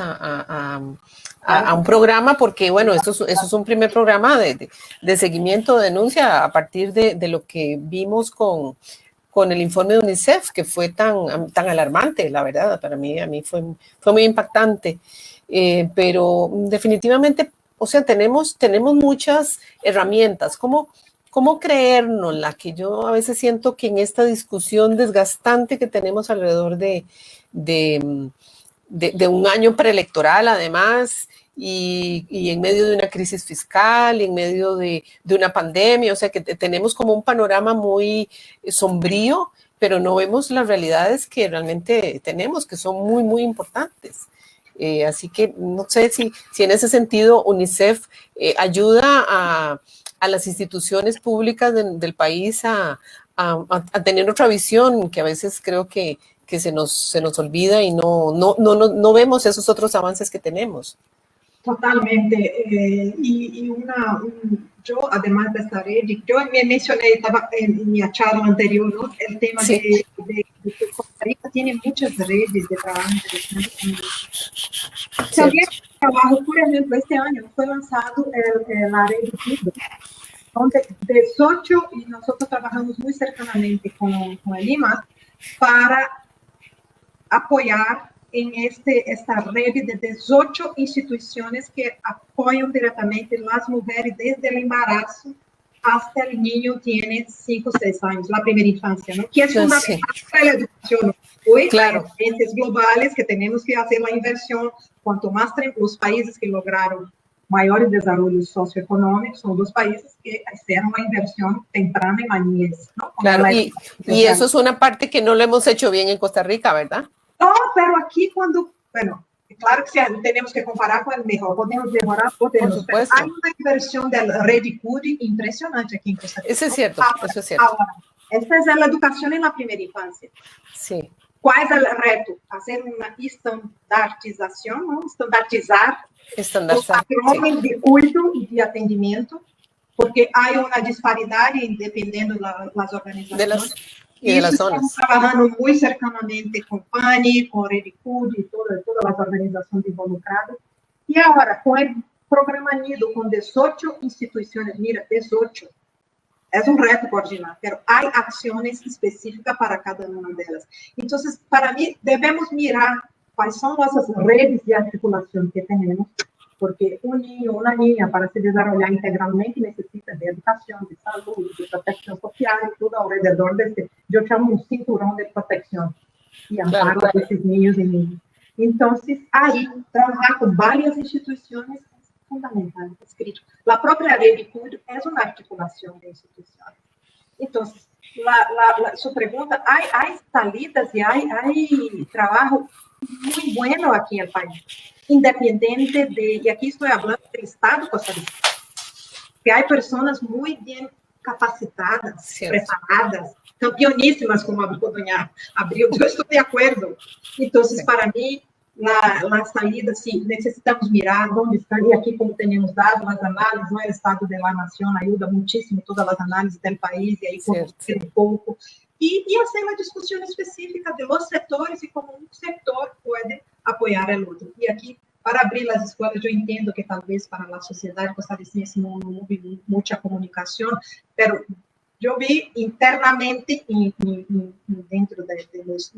S1: a un programa porque, bueno, eso es un primer programa de seguimiento, de denuncia a partir de lo que vimos con el informe de UNICEF, que fue tan alarmante, la verdad, para mí, fue muy impactante. Pero definitivamente, o sea, tenemos muchas herramientas. ¿Cómo creérnosla? Que yo a veces siento que en esta discusión desgastante que tenemos alrededor de un año preelectoral, además, y en medio de una crisis fiscal, y en medio de una pandemia, o sea, que tenemos como un panorama muy sombrío, pero no vemos las realidades que realmente tenemos, que son muy, muy importantes. Así que no sé si en ese sentido UNICEF ayuda a las instituciones públicas del país a tener otra visión, que a veces creo que se nos olvida y no vemos esos otros avances que tenemos.
S2: Totalmente. Yo, además de esta red, yo me mencioné, estaba en mi charla anterior, ¿no? El tema de que Costa Rica tiene muchas redes de trabajo interesantes. También trabajo, por ejemplo, este año fue lanzado la red Cudo, donde de Socho, y nosotros trabajamos muy cercanamente con el IMA para apoyar en esta red de 18 instituciones que apoyan directamente las mujeres desde el embarazo hasta el niño tiene 5 o 6 años, la primera infancia, ¿no? Que es fundamental para la educación. Hoy
S1: claro.
S2: Hay agentes globales que tenemos que hacer la inversión. Cuanto más los países que lograron mayores desarrollos socioeconómicos son los países que hicieron la inversión temprana en la niñez, ¿no?
S1: Claro, y eso es una parte que no lo hemos hecho bien en Costa Rica, ¿verdad?
S2: No, pero aquí bueno, claro que tenemos que comparar con el mejor, podemos mejorar,
S1: por supuesto.
S2: Hay una inversión de la red Cudi impresionante aquí en Costa Rica.
S1: Eso es cierto, eso es cierto.
S2: Ahora, esta es la educación en la primera infancia.
S1: Sí.
S2: ¿Cuál es el reto? Hacer una estandartización, ¿no? Estandarizar los patrones de cuidado y de atendimiento, porque hay una disparidad dependiendo de las organizaciones.
S1: De las zonas.
S2: Estamos trabajando muy cercanamente con PANI, con Redicud y todas las organizaciones involucradas. Y ahora, con el programa Nido, con 18 instituciones, mira, 18, es un reto coordinar, pero hay acciones específicas para cada una de ellas. Entonces, para mí, debemos mirar cuáles son nuestras redes de articulación que tenemos, porque un niño o una niña, para se desarrollar integralmente, necesita de educación, de salud, de protección social, y todo alrededor de yo llamo un cinturón de protección y amparo de esos niños y niñas. Entonces, ahí, trabajar con varias instituciones es fundamental, es crítico. La propia red Cudi es una articulación de instituciones. Entonces, su pregunta, hay salidas y hay trabajo muy bueno aquí en el país, independiente y aquí estoy hablando del Estado costarricense, que hay personas muy bien capacitadas, preparadas, campeonísimas, como doña Abril, yo estoy de acuerdo. Entonces, para mí, la salida, sí, necesitamos mirar dónde están, y aquí como tenemos dados, las análisis, ¿no? El Estado de la Nación ayuda muchísimo, todas las análisis del país, y ahí conocer un poco, y hacer una discusión específica de los sectores y cómo un sector puede apoyar al otro. Y aquí, para abrir las escuelas, yo entiendo que tal vez para la sociedad costarricense no hubo mucha comunicación, pero yo vi internamente y dentro de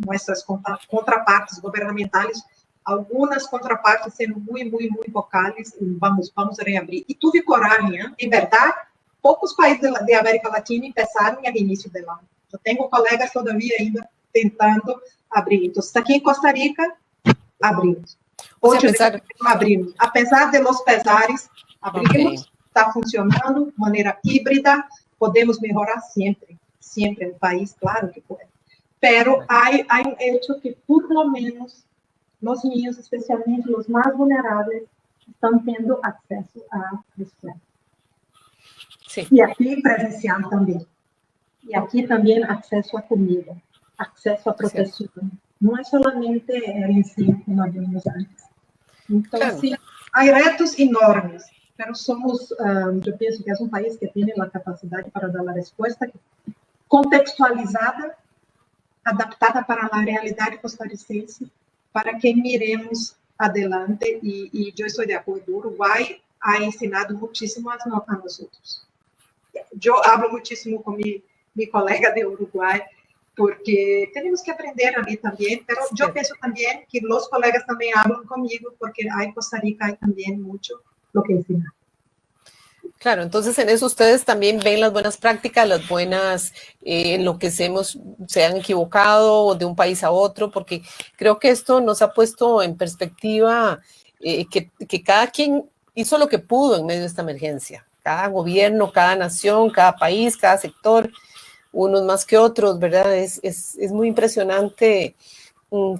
S2: nuestras contrapartes gubernamentales, algunas contrapartes sendo muy vocales, vamos a reabrir. Y tuve coragem, ¿eh? De verdad, poucos países de América Latina empezaram al inicio del año. Yo tengo colegas todavía ainda tentando abrir. Entonces, aquí en Costa Rica, abrimos.
S1: O sea,
S2: 8 de fevereiro abrimos. Apesar de los pesares, abrimos, está funcionando de maneira híbrida, podemos melhorar sempre, sempre no país, claro que pode. Pero há um hecho que, por lo menos, os niños, especialmente os mais vulneráveis, estão tendo acesso à escola.
S1: Sí.
S2: E aqui presencial também. E aqui também acesso à comida, acesso à proteção. Não é solamente o ensino que nós vimos antes. Então, claro. Sim, há retos enormes, mas somos, eu penso que é um país que tem a capacidade para dar a resposta contextualizada, adaptada para a realidade costarricense, para que miremos adelante. E eu estou de acordo, o Uruguai ha ensinado muitíssimo a nós outros. Eu hablo muitíssimo com mi colega de Uruguai, porque temos que aprender ali também, mas eu penso também que os colegas também falam comigo, porque em Costa Rica hay também muito lo que ensinar.
S1: Claro, entonces en eso ustedes también ven las buenas prácticas, las buenas, en lo que se han equivocado de un país a otro, porque creo que esto nos ha puesto en perspectiva que cada quien hizo lo que pudo en medio de esta emergencia. Cada gobierno, cada nación, cada país, cada sector, unos más que otros, ¿verdad? Es muy impresionante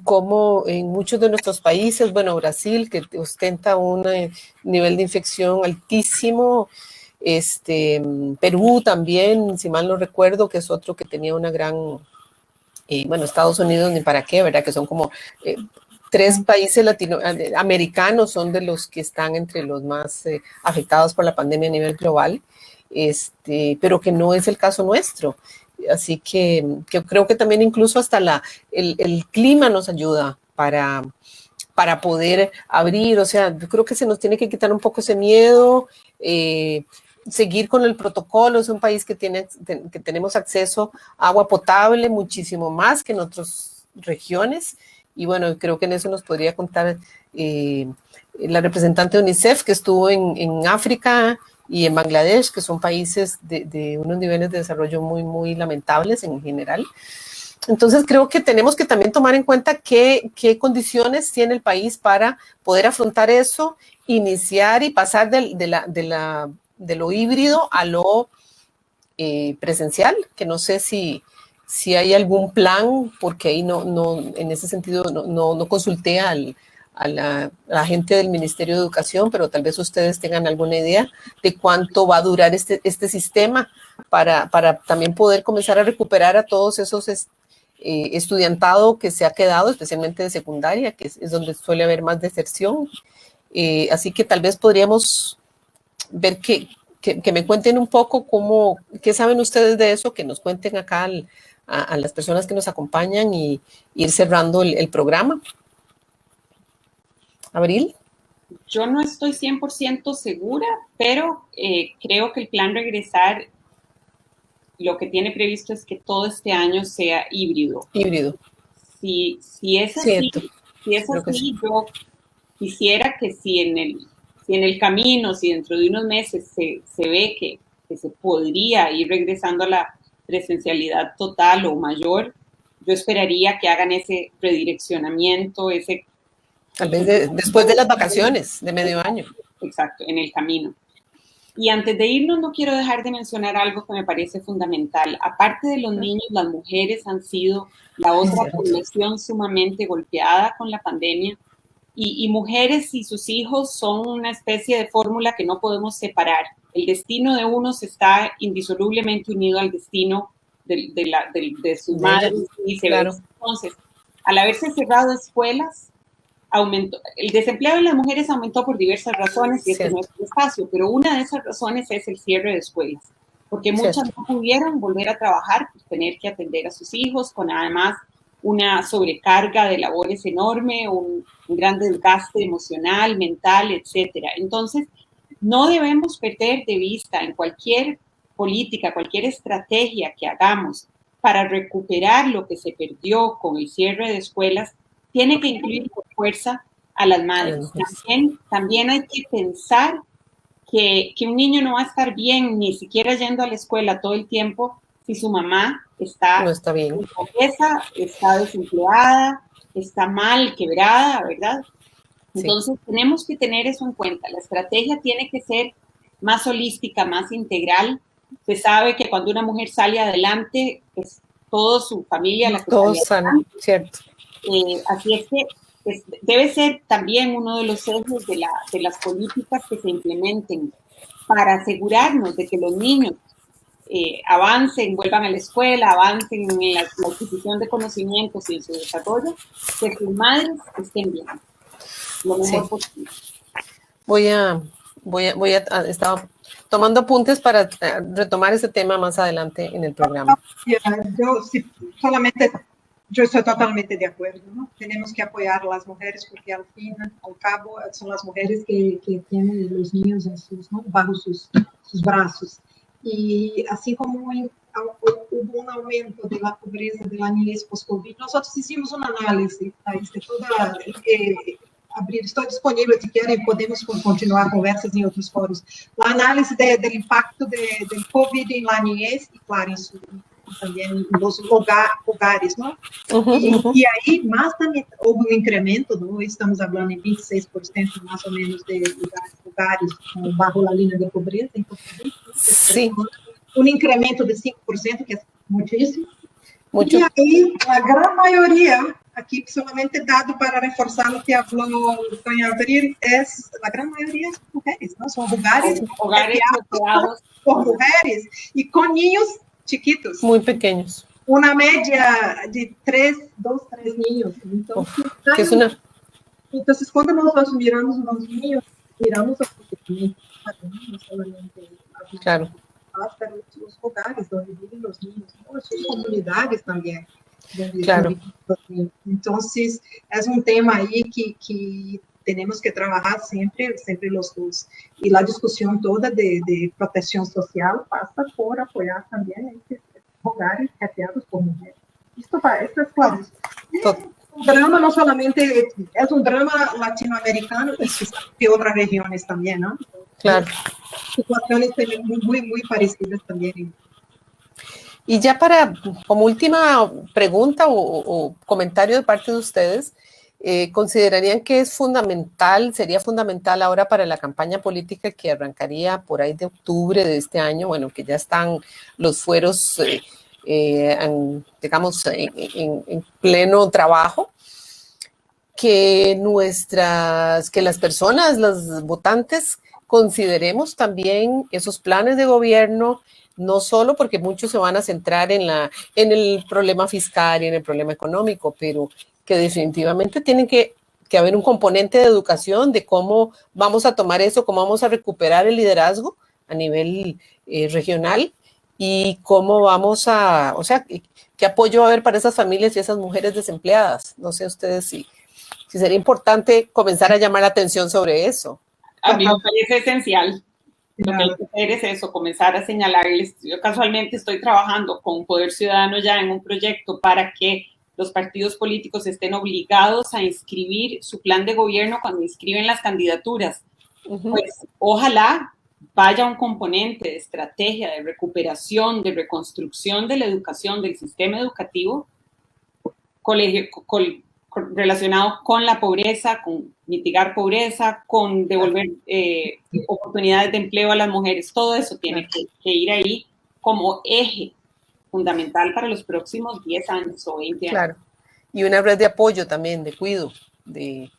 S1: cómo en muchos de nuestros países, bueno, Brasil, que ostenta un nivel de infección altísimo, Perú también, si mal no recuerdo, que es otro que tenía una gran, bueno, Estados Unidos ni para qué, ¿verdad? Que son como 3 países latinoamericanos son de los que están entre los más afectados por la pandemia a nivel global, pero que no es el caso nuestro. Así que creo que también incluso hasta el clima nos ayuda para poder abrir. O sea, yo creo que se nos tiene que quitar un poco ese miedo, seguir con el protocolo. Es un país que tenemos acceso a agua potable muchísimo más que en otras regiones. Y bueno, creo que en eso nos podría contar la representante de UNICEF, que estuvo en África y en Bangladesh, que son países de unos niveles de desarrollo muy, muy lamentables en general. Entonces creo que tenemos que también tomar en cuenta qué condiciones tiene el país para poder afrontar eso, iniciar y pasar de lo híbrido a lo presencial, que no sé si hay algún plan, porque ahí no en ese sentido no consulté a la gente del Ministerio de Educación, pero tal vez ustedes tengan alguna idea de cuánto va a durar este sistema para también poder comenzar a recuperar a todos esos estudiantado que se ha quedado, especialmente de secundaria, que es donde suele haber más deserción. Así que tal vez podríamos ver que me cuenten un poco qué saben ustedes de eso, que nos cuenten acá a las personas que nos acompañan y ir cerrando el programa. Abril.
S3: Yo no estoy 100% segura, pero creo que el plan Regresar lo que tiene previsto es que todo este año sea híbrido.
S1: Híbrido.
S3: Si es así, yo quisiera que si en el camino, si dentro de unos meses se ve que se podría ir regresando a la presencialidad total o mayor, yo esperaría que hagan ese redireccionamiento,
S1: tal vez después de las vacaciones de medio año.
S3: Exacto, en el camino. Y antes de irnos, no quiero dejar de mencionar algo que me parece fundamental. Aparte de los niños, las mujeres han sido la otra población sumamente golpeada con la pandemia. Y mujeres y sus hijos son una especie de fórmula que no podemos separar. El destino de unos está indisolublemente unido al destino de sus madres y viceversa. Claro. Entonces, al haberse cerrado escuelas, el desempleo de las mujeres aumentó por diversas razones y este no es el espacio, pero una de esas razones es el cierre de escuelas, porque muchas no pudieron volver a trabajar, pues, tener que atender a sus hijos, con además una sobrecarga de labores enorme, un gran desgaste emocional, mental, etcétera. Entonces, no debemos perder de vista en cualquier política, cualquier estrategia que hagamos para recuperar lo que se perdió con el cierre de escuelas, tiene que incluir por fuerza a las madres. También hay que pensar que un niño no va a estar bien ni siquiera yendo a la escuela todo el tiempo si su mamá
S1: no está bien,
S3: obesa, está desempleada, está mal, quebrada, ¿verdad? Entonces, tenemos que tener eso en cuenta. La estrategia tiene que ser más holística, más integral. Se sabe que cuando una mujer sale adelante, es toda su familia la que
S1: todos
S3: sale adelante.
S1: cierto.
S3: Así es que debe ser también uno de los ejes de las políticas que se implementen para asegurarnos de que los niños avancen, vuelvan a la escuela, avancen en la adquisición de conocimientos y en su desarrollo, que sus madres estén bien, lo mejor posible.
S1: Estaba tomando apuntes para retomar ese tema más adelante en el programa.
S2: Yo estoy totalmente de acuerdo, ¿no? Tenemos que apoyar a las mujeres porque al fin, al cabo, son las mujeres que tienen los niños bajo sus brazos. Y así como hubo un aumento de la pobreza de la niñez post-COVID, nosotros hicimos un análisis de toda... estoy disponible, si quieren, podemos continuar conversas en otros foros. La análisis del impacto del COVID en la niñez y, claro, también en los hogares, ¿no? Y ahí más también hubo un incremento, ¿no? Estamos hablando en 26% más o menos de hogares bajo la línea de pobreza en Costa Rica.
S1: Sí.
S2: Un incremento de 5%, que es muchísimo.
S1: Mucho.
S2: Y ahí la gran mayoría, aquí solamente dado para reforzar lo que habló doña Abril, la gran mayoría es mujeres, ¿no? Son hogares creados por mujeres y con niños chiquitos.
S1: Muy pequeños.
S2: Una media de 2, 3 niños. Entonces, cuando nosotros miramos los niños, miramos a no solamente
S1: claro.
S2: pero los hogares donde viven los niños, ¿no? Sus comunidades también.
S1: Claro.
S2: Entonces, es un tema ahí que tenemos que trabajar siempre los dos. Y la discusión toda de protección social pasa por apoyar también estos hogares creados por mujeres. Esto es claro. Un drama no solamente, es un drama latinoamericano y de otras regiones también, ¿no?
S1: Claro.
S2: Situaciones muy, muy parecidas también.
S1: Y ya como última pregunta o comentario de parte de ustedes, ¿considerarían que sería fundamental ahora para la campaña política que arrancaría por ahí de octubre de este año, bueno, que ya están los fueros, digamos, en pleno trabajo, que las personas, los votantes, consideremos también esos planes de gobierno, no solo porque muchos se van a centrar en el problema fiscal y en el problema económico, pero que definitivamente tienen que haber un componente de educación de cómo vamos a tomar eso, cómo vamos a recuperar el liderazgo a nivel regional y cómo vamos qué apoyo va a haber para esas familias y esas mujeres desempleadas. No sé ustedes si sería importante comenzar a llamar la atención sobre eso.
S3: A mí me parece esencial. Lo que hay que hacer es eso, comenzar a señalarles. Yo casualmente estoy trabajando con Poder Ciudadano ya en un proyecto para que los partidos políticos estén obligados a inscribir su plan de gobierno cuando inscriben las candidaturas. Pues ojalá vaya un componente de estrategia, de recuperación, de reconstrucción de la educación, del sistema educativo relacionado con la pobreza, con mitigar pobreza, con devolver oportunidades de empleo a las mujeres. Todo eso tiene que ir ahí como eje fundamental para los próximos 10 años o 20 años.
S1: Claro. Y una red de apoyo también, de cuidado, de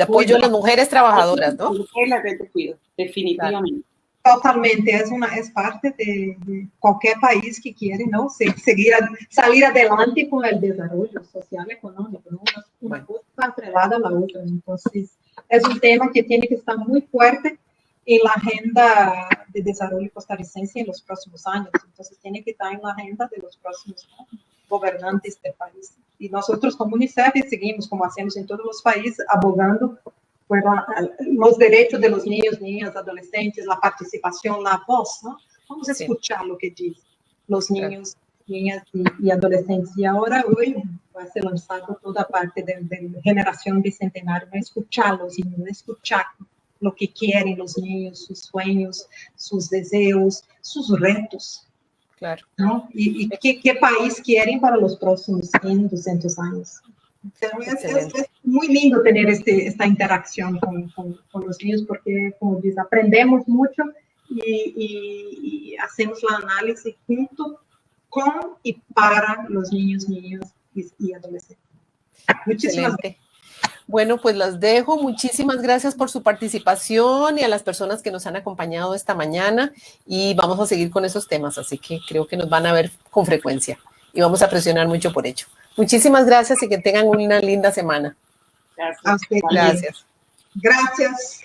S1: apoyo a las mujeres trabajadoras, ¿no?
S3: La red de cuidado, definitivamente.
S2: Claro. Totalmente, es parte de cualquier país que quiere, ¿no? Salir adelante con el desarrollo social, económico, ¿no? Una cosa está atrelada a la otra. Entonces, es un tema que tiene que estar muy fuerte en la agenda de desarrollo costarricense en los próximos años. Entonces, tiene que estar en la agenda de los próximos, ¿no?, gobernantes del país. Y nosotros como UNICEF seguimos, como hacemos en todos los países, abogando por los derechos de los niños, niñas, adolescentes, la participación, la voz, ¿no? Vamos a escuchar lo que dicen los niños, niñas y adolescentes. Y ahora, hoy, va a ser lanzado toda parte de generación bicentenaria, ¿no? Escuchar a los niños, escuchar lo que quieren los niños, sus sueños, sus deseos, sus retos.
S1: Claro.
S2: ¿No? ¿Y qué país quieren para los próximos 100, 200 años? Es muy lindo tener esta interacción con los niños porque, como dices, aprendemos mucho y hacemos el análisis junto con y para los niños y adolescentes. Muchísimas gracias.
S1: Bueno, pues las dejo. Muchísimas gracias por su participación y a las personas que nos han acompañado esta mañana y vamos a seguir con esos temas, así que creo que nos van a ver con frecuencia y vamos a presionar mucho por ello. Muchísimas gracias y que tengan una linda semana.
S3: Gracias.
S1: Gracias.
S2: Gracias.